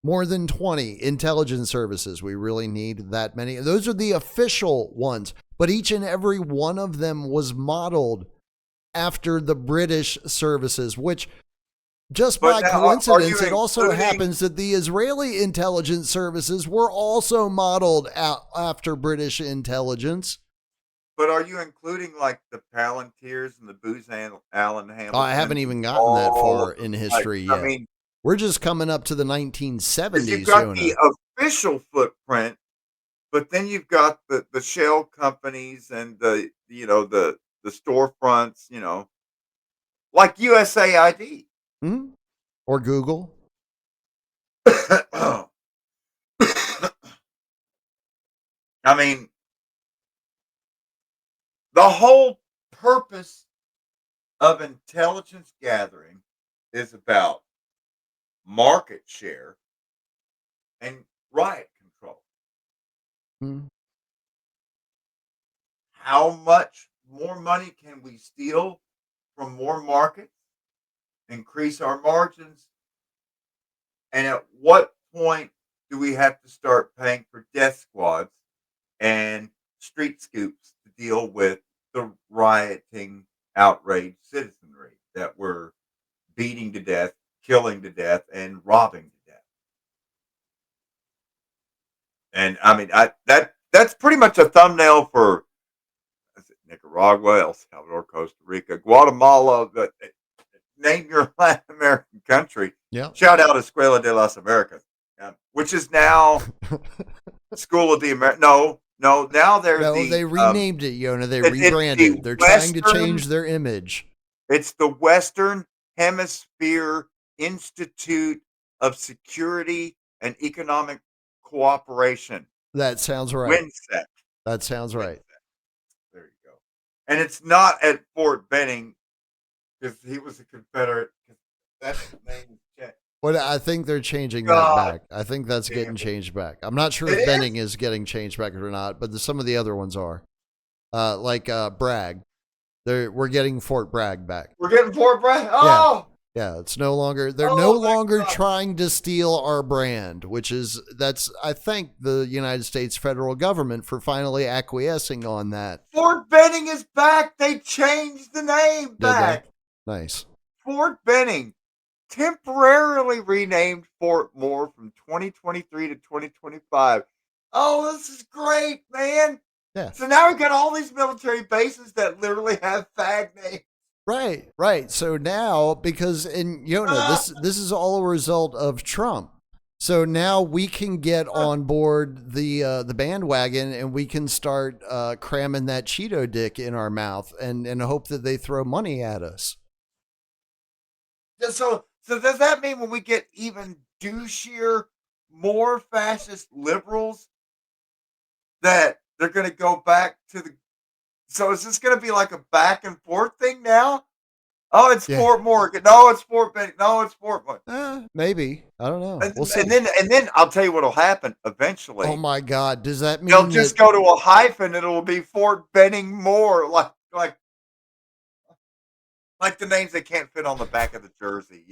More than 20 intelligence services. We really need that many. Those are the official ones, but each and every one of them was modeled after the British services, which just by coincidence, it also happens that the Israeli intelligence services were also modeled after British intelligence. But are you including like the Palantirs and the Booz Allen Hamilton? I haven't even gotten that far in history yet. I mean, we're just coming up to the 1970s. You've got the official footprint, but then you've got the shell companies and the storefronts, like USAID. Mm-hmm. Or Google. I mean, the whole purpose of intelligence gathering is about market share and riot control. Mm-hmm. How much more money can we steal from more markets? Increase our margins, and at what point do we have to start paying for death squads and street scoops to deal with the rioting, outraged citizenry that we're beating to death, killing to death, and robbing to death? And I mean, that's pretty much a thumbnail for Nicaragua, El Salvador, Costa Rica, Guatemala. Name your Latin American country. Yeah. Shout out Escuela de las Americas, which is now School of the Americas. No, now they're they renamed it, Yona. They rebranded. They're trying to change their image. It's the Western Hemisphere Institute of Security and Economic Cooperation. That sounds right. WINSEC. That sounds right. WINSEC. There you go. And it's not at Fort Benning because he was a Confederate. That name is Chet. But I think they're changing that God back. I think that's getting damn it. changed back. I'm not sure It if is? Benning is getting changed back or not, but some of the other ones are. Like Bragg. We're getting Fort Bragg back. We're getting Fort Bragg. Oh! Yeah, it's no longer they're no Oh, thank longer God. trying to steal our brand, that's I thank the United States federal government for finally acquiescing on that. Fort Benning is back. They changed the name Did they? back. Nice. Fort Benning, temporarily renamed Fort Moore from 2023 to 2025. Oh, this is great, man. Yeah. So now we've got all these military bases that literally have fag names. Right. So now, because in Yona, this is all a result of Trump. So now we can get on board the bandwagon and we can start cramming that Cheeto dick in our mouth and hope that they throw money at us. So does that mean when we get even douchier, more fascist liberals, that they're going to go back to the? So is this going to be like a back and forth thing now? Oh, it's Yeah. Fort Morgan. No, it's Fort Benning. No, it's Fort Morgan. Maybe. I don't know. We'll see. And then I'll tell you what'll happen eventually. Oh my God! Does that mean They'll just go to a hyphen? It'll be Fort Benning More, like the names they can't fit on the back of the jersey.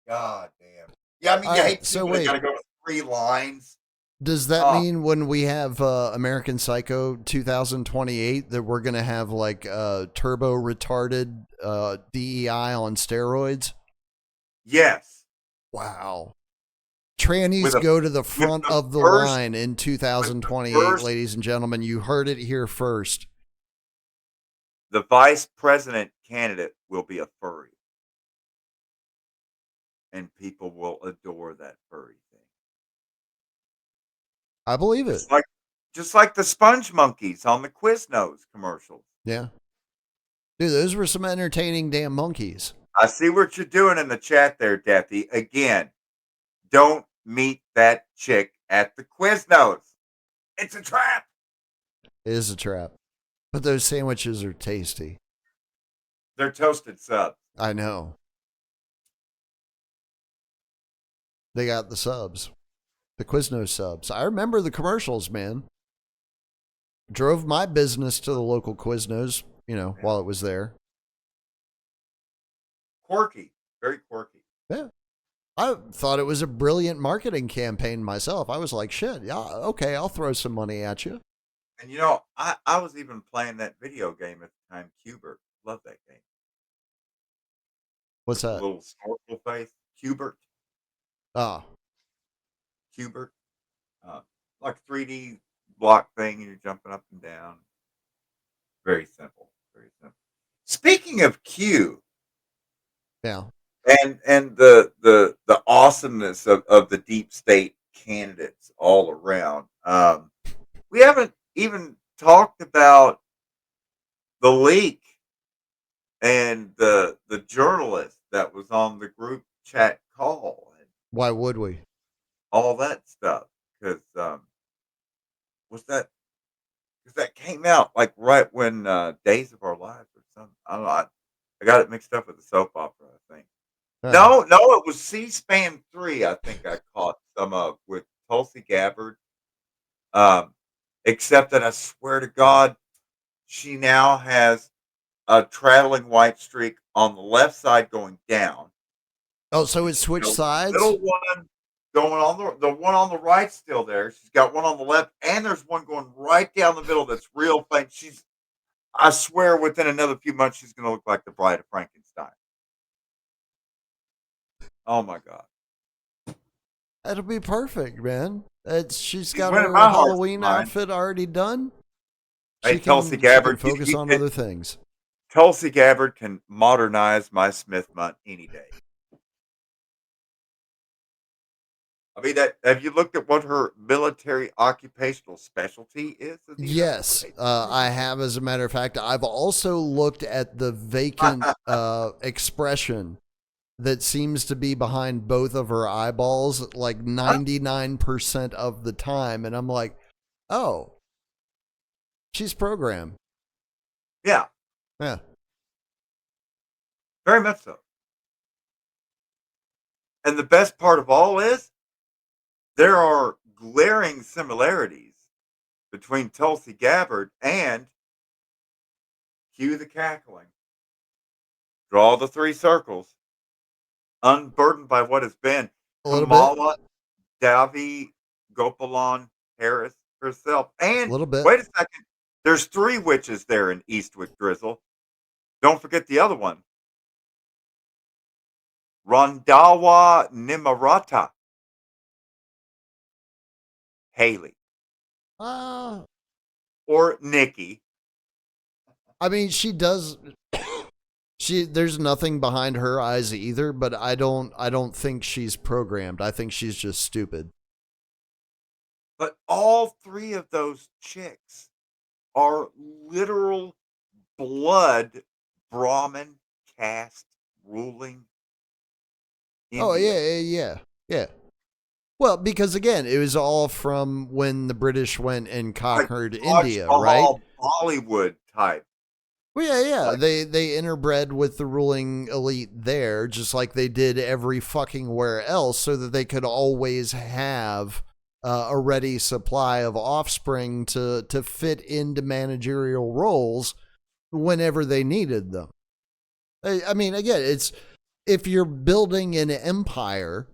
God damn. Yeah, I mean, you hate to so see, but they wait. gotta go to 3 lines. Does that mean when we have American Psycho 2028 that we're going to have like turbo retarded DEI on steroids? Yes. Wow. Trannies go to the front of the line in 2028, ladies and gentlemen. You heard it here first. The vice president candidate will be a furry. And people will adore that furry thing. I believe it. Just like the sponge monkeys on the Quiznos commercials. Yeah. Dude, those were some entertaining damn monkeys. I see what you're doing in the chat there, Deathy. Again, don't meet that chick at the Quiznos. It's a trap. It is a trap. But those sandwiches are tasty. They're toasted subs. I know. They got the subs. The Quiznos subs. I remember the commercials, man. Drove my business to the local Quiznos, while it was there. Quirky. Very quirky. Yeah. I thought it was a brilliant marketing campaign myself. I was like, shit, yeah, okay, I'll throw some money at you. And I was even playing that video game at the time, Cubert. Love that game. What's that? A little snorkel face. Cubert. Oh. Cubert. Like a 3D block thing, and you're jumping up and down. Very simple. Very simple. Speaking of Q. Yeah. And the awesomeness of the deep state candidates all around. We haven't even talked about the leak and the journalist that was on the group chat call. And why would we? All that stuff. Because that came out like right when Days of Our Lives or something. I don't know. I got it mixed up with the soap opera, I think. No, it was C-SPAN 3, I think I caught some of with Tulsi Gabbard. Except that I swear to God, she now has a traveling white streak on the left side going down. Oh, so it switched sides? Little one going on the one on the right still there. She's got one on the left, and there's one going right down the middle that's real faint. I swear within another few months, she's going to look like the Bride of Frankenstein. Oh my God. That'll be perfect, man. She's got her Halloween outfit already done. Hey, Tulsi Gabbard, she can focus on other things. Tulsi Gabbard can modernize my Smith Munt any day. I mean, have you looked at what her military occupational specialty is in the United Yes, States? I have. As a matter of fact, I've also looked at the vacant expression that seems to be behind both of her eyeballs like Huh? 99% of the time. And I'm like, oh, she's programmed. Yeah, Yeah. very much so. And the best part of all is there are glaring similarities between Tulsi Gabbard and cue the cackling. Draw the three circles, unburdened by what has been A little bit. Kamala Davi Gopalan Harris herself. A And little bit. wait a second, there's three witches there in Eastwick Drizzle. Don't forget the other one, Rondawa Nimarata Haley Uh, or Nikki. I mean, she does. There's nothing behind her eyes either, but I don't think she's programmed. I think she's just stupid. But all three of those chicks are literal blood Brahmin caste ruling Oh India. yeah. Well, because again, it was all from when the British went and Like conquered Taj India, right? Mahal Bollywood type. Well, yeah. Like, They interbred with the ruling elite there, just like they did every fucking where else, so that they could always have a ready supply of offspring to fit into managerial roles whenever they needed them. I mean, again, it's if you're building an empire,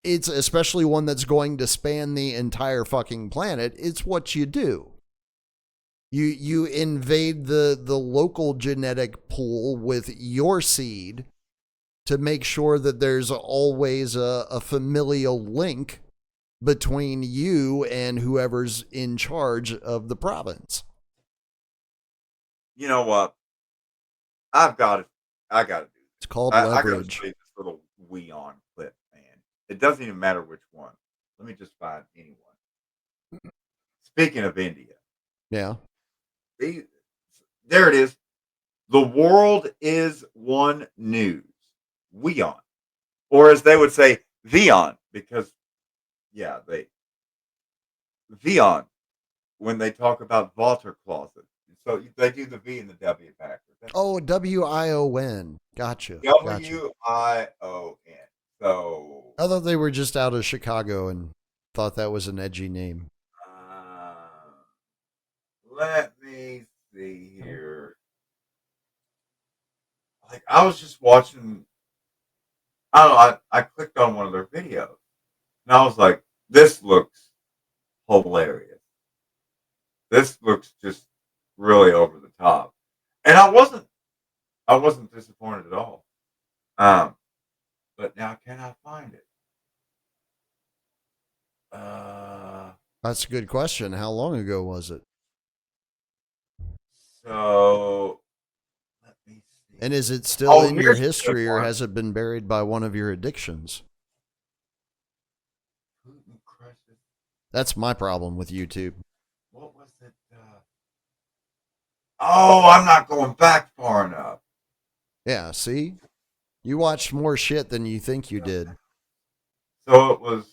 it's especially one that's going to span the entire fucking planet. It's what you do. You invade the local genetic pool with your seed to make sure that there's always a familial link between you and whoever's in charge of the province. you know what? I've got it. I got to do It's this. called I got to show leverage. you this little wee on clip, man. It doesn't even matter which one. Let me just find anyone. Speaking of India, Yeah. they, there it is. The world is one news. Weon. Or as they would say, Vion, because yeah, Vion when they talk about water closet. So they do the V and the W backwards. Oh, WION. Gotcha. Gotcha. WION. So I thought they were just out of Chicago and thought that was an edgy name. uh, let me see here. Like I was just watching. I don't know. I clicked on one of their videos and I was like, "This looks hilarious. This looks just really over the top." And I wasn't disappointed at all. Um, but now can I find it? Uh, That's a good question. How long ago was it? so let me And see. is it still Oh, in your here's a good history or one. has it been buried by one of your addictions? Putin crushes. That's my problem with YouTube. What was it? Oh, I'm not going back far enough. Yeah, see? You watched more shit than you think you did. So it was.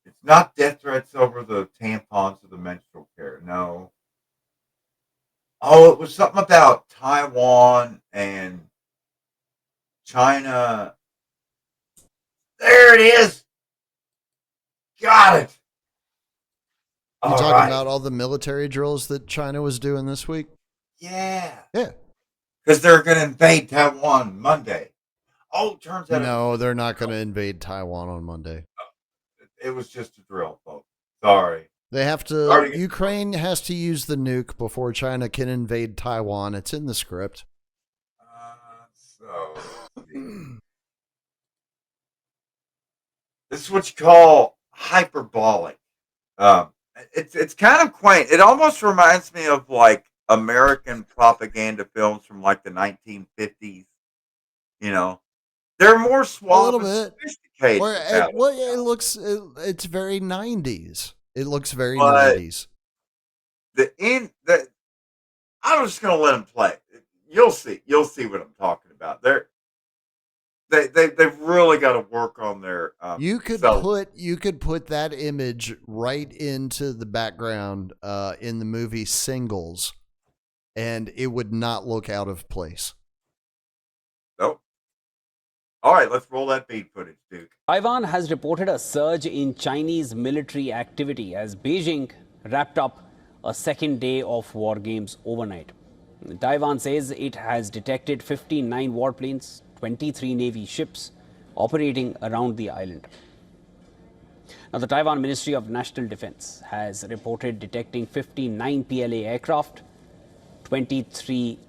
It's not death threats over the tampons or the menstrual care. No. Oh, it was something about Taiwan and China. There it is. Got it. You All talking right. about all the military drills that China was doing this week? Yeah. Yeah. Because they're going to invade Taiwan Monday. Oh, turns out it was No, just they're a not going drill. to invade Taiwan on Monday. It was just a drill, folks. Sorry. They have to, Sorry to get Ukraine has to use the nuke before China can invade Taiwan. It's in the script. so let's see. This is what you call hyperbolic. Um, it's kind of quaint. It almost reminds me of like American propaganda films from like the 1950s. You know, They're more A suave little and bit. sophisticated about it Well, it now. looks, it's very 90s. It looks very But 90s. the I'm just gonna let them play. You'll see. You'll see what I'm talking about. They've really got to work on their self. You could put that image right into the background in the movie Singles, and it would not look out of place. Nope. All right, let's roll that beat footage, Duke. Taiwan has reported a surge in Chinese military activity as Beijing wrapped up a second day of war games overnight. Taiwan says it has detected 59 warplanes, 23 Navy ships operating around the island. Now, the Taiwan Ministry of National Defense has reported detecting 59 PLA aircraft, 23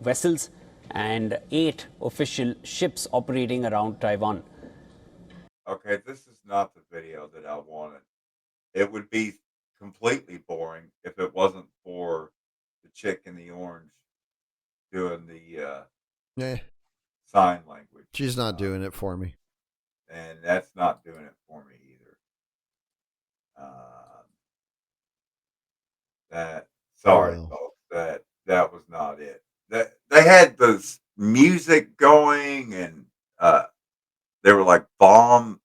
vessels, and 8 official ships operating around Taiwan. Okay, this is not the video that I wanted. It would be completely boring if it wasn't for the chick in the orange doing the Yeah, sign language. she's not doing it for me. And that's not doing it for me either. That sorry, Well. folks, that was not it. That they had this music going, and they were like bomb,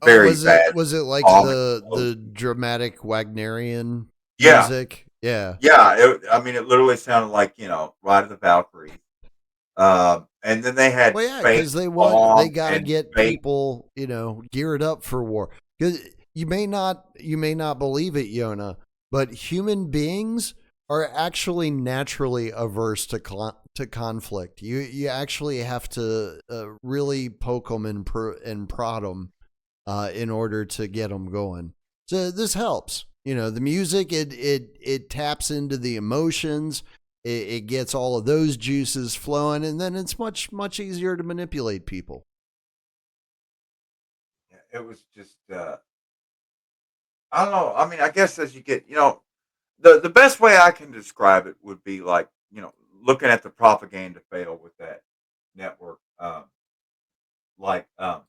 Oh, very bad was it like bomb the explosions. dramatic Wagnerian Yeah, music? Yeah. yeah. I mean, it literally sounded like Ride of the Valkyries. And then they had Well, yeah, fake because they bomb got to and get fake. people, geared up for war. Because you may not believe it, Yona, but human beings are actually naturally averse to conflict. You actually have to really poke them and prod them in order to get them going. So this helps. The music it taps into the emotions. It gets all of those juices flowing, and then it's much easier to manipulate people. It was just I don't know. I mean, I guess as you get, the best way I can describe it would be like, looking at the propaganda fail with that network. Like, well,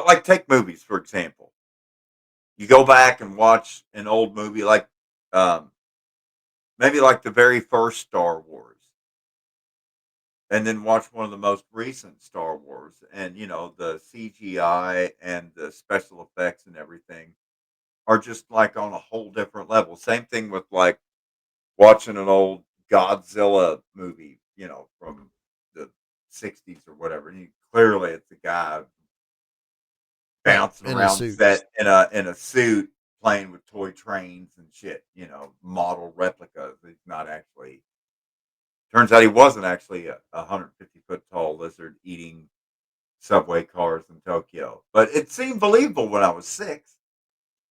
like take movies for example. You go back and watch an old movie like, um, maybe like the very first Star Wars, and then watch one of the most recent Star Wars, and the CGI and the special effects and everything are just like on a whole different level. Same thing with like watching an old Godzilla movie, from the '60s or whatever. And clearly, it's a guy Right, bouncing in a around suit. set in a suit, playing with toy trains and shit. Model replicas. He's not actually. Turns out he wasn't actually a 150-foot tall lizard eating subway cars in Tokyo. But it seemed believable when I was 6.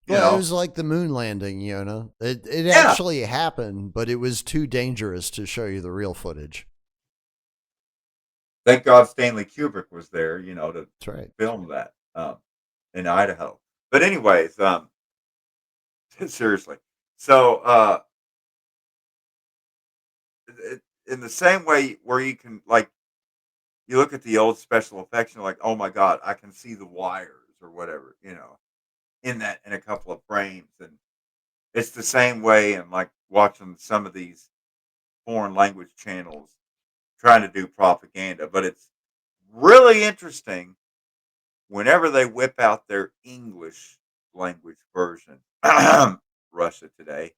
You Well, it know, was like the moon landing, It yeah. actually happened, but it was too dangerous to show you the real footage. Thank God Stanley Kubrick was there, to That's right. film that in Idaho. But anyways, seriously. So in the same way where you can like you look at the old special effects and you're like, oh my God, I can see the wires or whatever, in a couple of frames. And it's the same way in like watching some of these foreign language channels trying to do propaganda. But it's really interesting whenever they whip out their English language version, Russia Today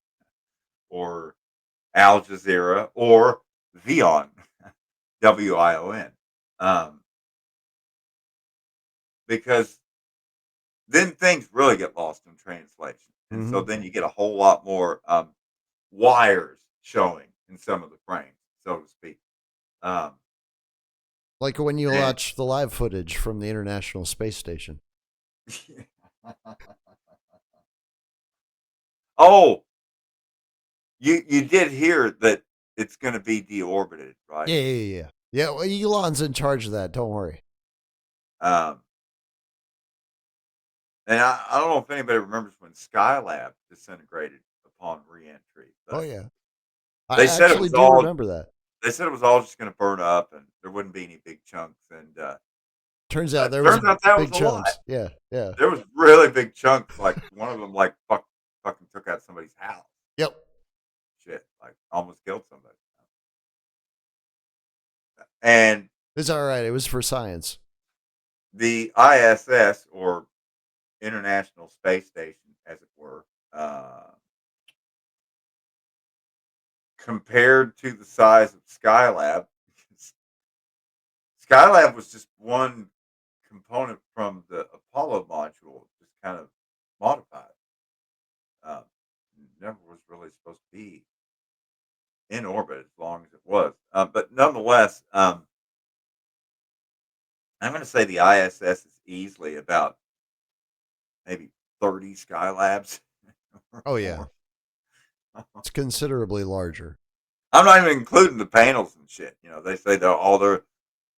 or Al Jazeera or Vion, Wion, um, because then things really get lost in translation. And so Mm-hmm. then you get a whole lot more wires showing in some of the frames, so to speak. Um, Like when you and watch the live footage from the International Space Station. oh, you did hear that it's going to be deorbited, right? Yeah. Yeah, well, Elon's in charge of that. Don't worry. Um, and I don't know if anybody remembers when Skylab disintegrated upon reentry, Oh, but yeah. I they said it actually was do all remember that. They said it was all just going to burn up, and there wouldn't be any big chunks. And Turns out there was turns out that was big a lie. chunks. Yeah, yeah. There was really big chunks. Like one of them, fucking took out somebody's house. Yep. Shit, like almost killed somebody. And it's all right. It was for science. The ISS, or International Space Station, as it were, compared to the size of Skylab, Skylab was just one component from the Apollo module, just kind of modified. Never was really supposed to be in orbit as long as it was. But nonetheless, I'm going to say the ISS is easily about maybe 30 Skylabs. Oh, yeah. It's considerably larger. I'm not even including the panels and shit. They say they're going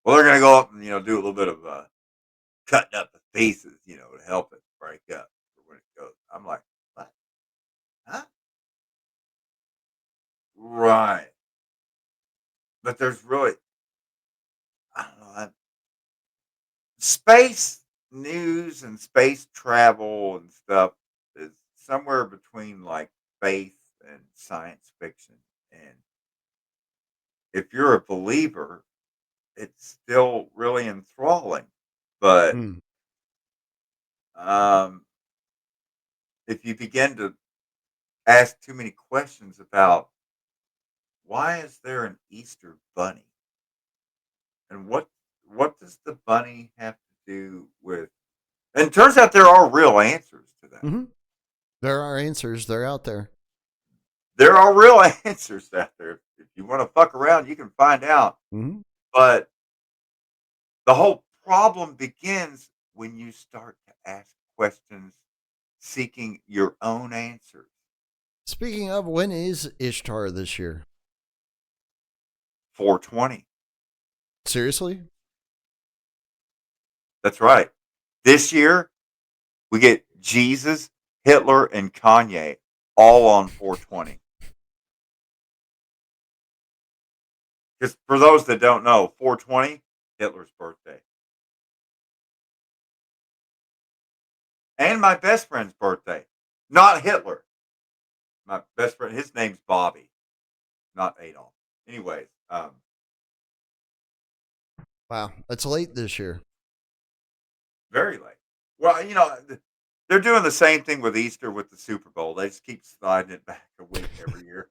to go up and, do a little bit of cutting up the pieces, to help it break up when it goes. I'm like, what? Huh? Right. But there's really, I don't know, space news and space travel and stuff is somewhere between like faith and science fiction. And if you're a believer, it's still really enthralling. But if you begin to ask too many questions about why is there an Easter bunny, and what does the bunny have to do with? And it turns out there are real answers to that. Mm-hmm. There are answers. They're out there. There are real answers out there. If you want to fuck around, you can find out. Mm-hmm. But the whole problem begins when you start to ask questions seeking your own answers. Speaking of, when is Ishtar this year? 420. Seriously? That's right. This year, we get Jesus, Hitler, and Kanye all on 420. Because for those that don't know, 420, Hitler's birthday. And my best friend's birthday. Not Hitler. My best friend, his name's Bobby, not Adolf. Anyways. Wow, that's late this year. Very late. Well, they're doing the same thing with Easter with the Super Bowl. They just keep sliding it back a week every year.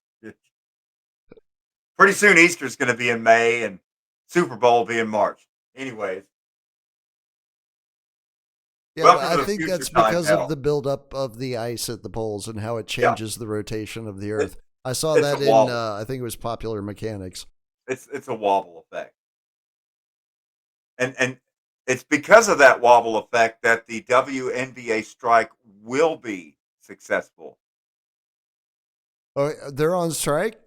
Pretty soon Easter's going to be in May and Super Bowl will be in March. Anyways. Yeah, I think that's because of the buildup of the ice at the poles and how it changes the rotation of the Earth. I saw that in, I think it was Popular Mechanics. It's a wobble effect. And it's because of that wobble effect that the WNBA strike will be successful. Oh, they're on strike?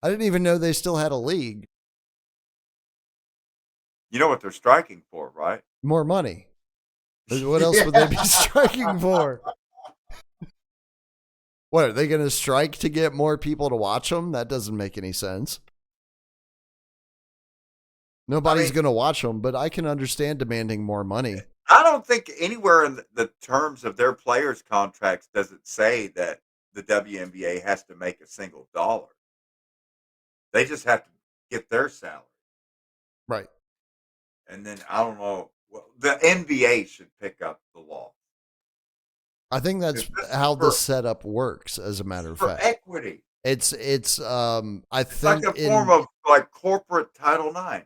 I didn't even know they still had a league. You know what they're striking for, right? More money. What else would they be striking for? What, are they going to strike to get more people to watch them? That doesn't make any sense. Nobody's going to watch them, but I can understand demanding more money. I don't think anywhere in the terms of their players' contracts does it say that the WNBA has to make a single dollar. They just have to get their salary. Right. And then, I don't know, the NBA should pick up the law. I think that's how the setup works, as a matter of fact. For equity. It's I think like a form of like corporate Title IX.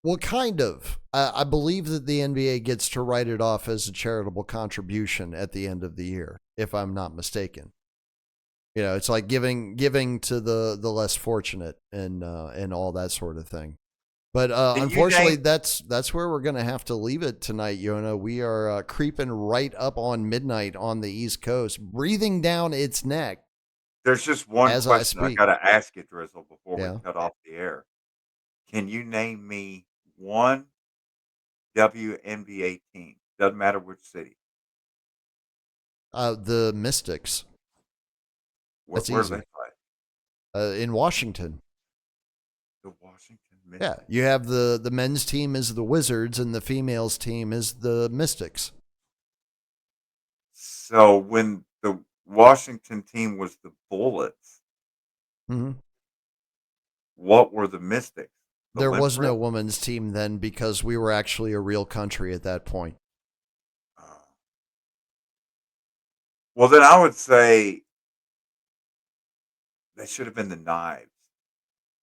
Well, kind of. I believe that the NBA gets to write it off as a charitable contribution at the end of the year, if I'm not mistaken. It's like giving to the less fortunate and all that sort of thing. But unfortunately, that's where we're going to have to leave it tonight, Yona. We are creeping right up on midnight on the East Coast, breathing down its neck. There's just one question I got to ask you, Drizzle, before we cut off the air. Can you name me one WNBA team? Doesn't matter which city. The Mystics. Where do they play? In Washington. The Washington Yeah, Mystics. you have the men's team is the Wizards and the females team is the Mystics. So when the Washington team was the Bullets, Mm-hmm. what were the Mystics? There was no women's team then because we were actually a real country at that point. Well, then I would say they should have been the Knives.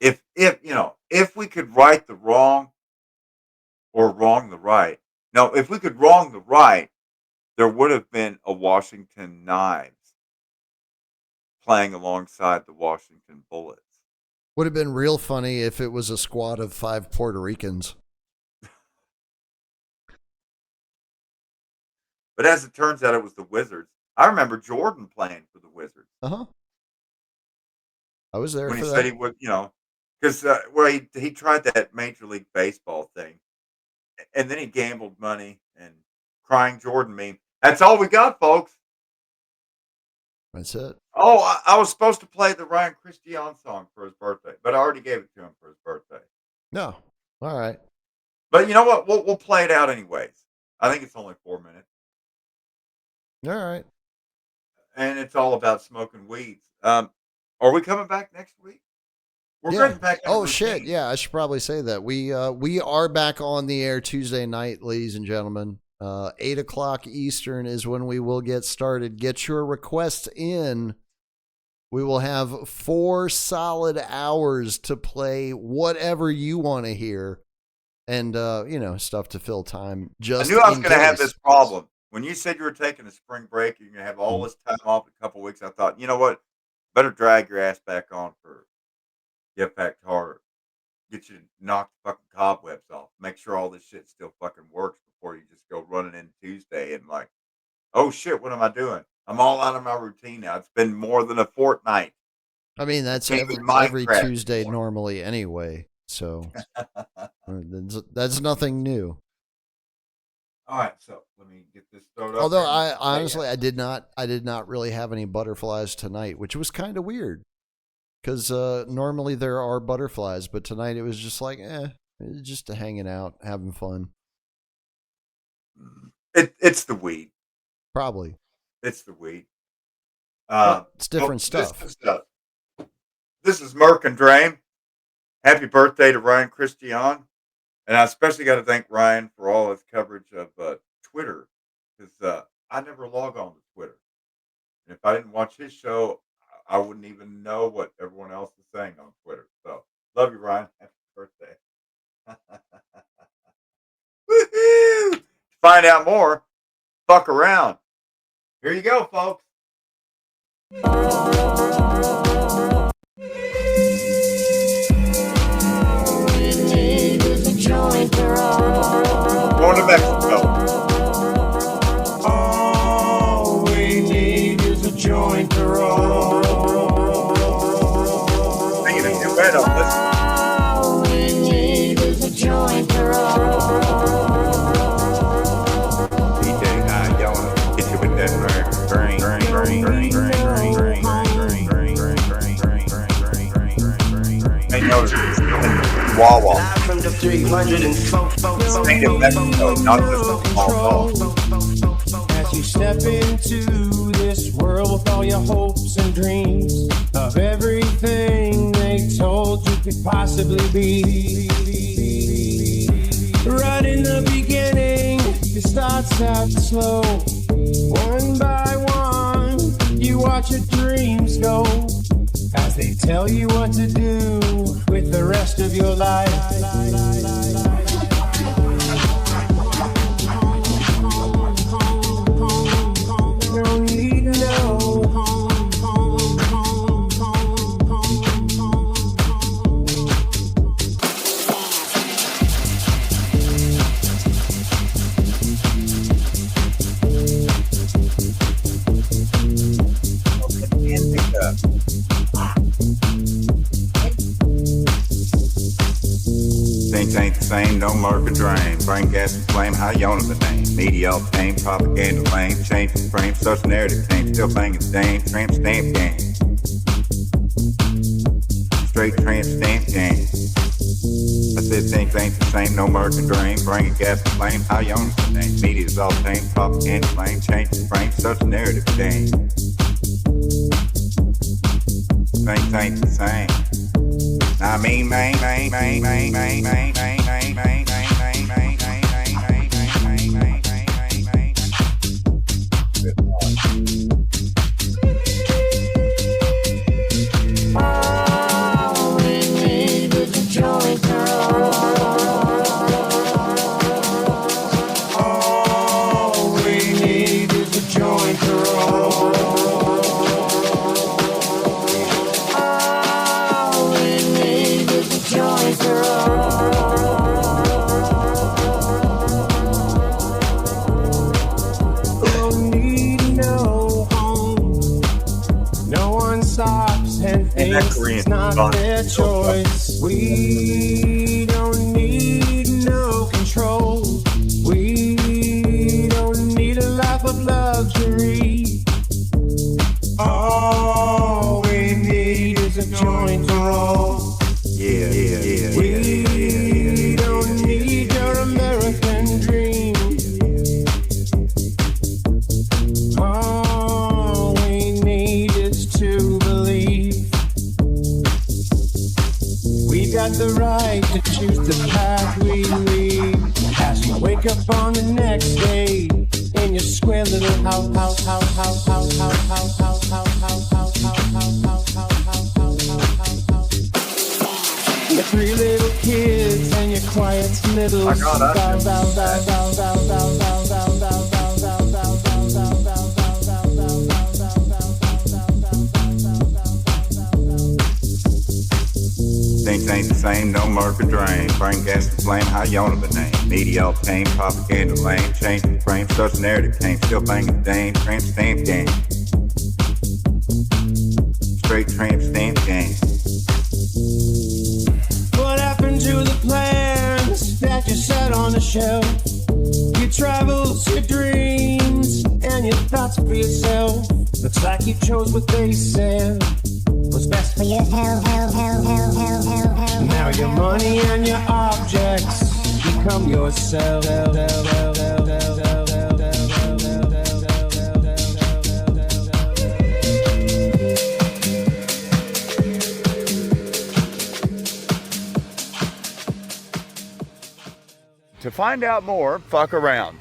If if we could right the wrong or wrong the right. No, if we could wrong the right, there would have been a Washington Knives playing alongside the Washington Bullets. Would have been real funny if it was a squad of 5 Puerto Ricans. But as it turns out, it was the Wizards. I remember Jordan playing for the Wizards. Uh-huh. I was there when for he that. said he would, because he tried that Major League Baseball thing, and then he gambled money and crying Jordan meme. That's all we got, folks. That's it. Oh, I was supposed to play the Ryan Christian song for his birthday, but I already gave it to him for his birthday. No, all right. But you know what? We'll play it out anyways. I think it's only 4 minutes. All right. And it's all about smoking weeds. Are we coming back next week? We're getting back. Oh shit! Yeah, I should probably say that we are back on the air Tuesday night, ladies and gentlemen. 8:00 Eastern is when we will get started. Get your requests in. We will have 4 solid hours to play whatever you want to hear, and stuff to fill time. I knew I was going to have this problem. When you said you were taking a spring break, you're going to have all this time off in a couple of weeks. I thought, you know what? Better drag your ass back on for Get Back to Harder. Get you to knock the fucking cobwebs off. Make sure all this shit still fucking works before you just go running in Tuesday and like, oh shit, what am I doing? I'm all out of my routine now. It's been more than a fortnight. I mean, that's every Tuesday normally anyway. So that's nothing new. All right, so let me get this started. Although I honestly, I did not really have any butterflies tonight, which was kind of weird because normally there are butterflies, but tonight it was just like, just hanging out, having fun. It's the weed. Probably. It's the weed. It's different stuff. This is Merc and Drame. Happy birthday to Ryan Christian. And I especially got to thank Ryan for all his coverage of Twitter, because I never log on to Twitter. And if I didn't watch his show, I wouldn't even know what everyone else is saying on Twitter. So, love you, Ryan. Happy birthday. Woohoo! To find out more, fuck around. Here you go, folks. Going to Mexico. All we need is a joint to roll. Singing a duet on this. All we need is a joint to roll. DJ High Yona, hit you with that brain. Hey, notice it's in Wawa. From the 304 Sing in Mexico, not just a small dog. As you step into this world with all your hopes and dreams of everything they told you could possibly be. Right in the beginning, it starts out slow. One by one, you watch your dreams go as they tell you what to do with the rest of your life. No need to know. Things ain't the same, no Merc or Drame. Brain gas and flame, High Yona the name. Media all fame, propaganda lame. Change the frame, such narrative change. Still banging dame, tramp stamp game. Straight tramp stamp game. I said things ain't the same, no American dream. Bring a gas to flame, High Yona the name. Media's all tame, propaganda flame. Change the frame, such a narrative change. Things ain't the same. I mean, man. All we need is a joint to roll. All we need is a joint to roll. All we need is a joint to roll. Don't need no home. No one stops and thinks Korean it's not song. their choice. We don't need no control. We don't need a life of luxury. All we need is a joint to roll. We don't need your American dream. All we need is to believe. We got the right to choose the path we lead. As you wake up on the next day in your square little house. Your three little kids and your quiet little Things ain't the same, no American dream. Bring gas to flame, High Yona the name. Media all tame, propaganda lame. Change the frame, such narrative came. Still banging dame, tramp stamp game. Straight tramp stamp game. What happened to the plans that you set on the shelf? Your travels, your dreams, and your thoughts for yourself. Looks like you chose what they said was best for your health. Now your money and your objects become yourself. To find out more, fuck around.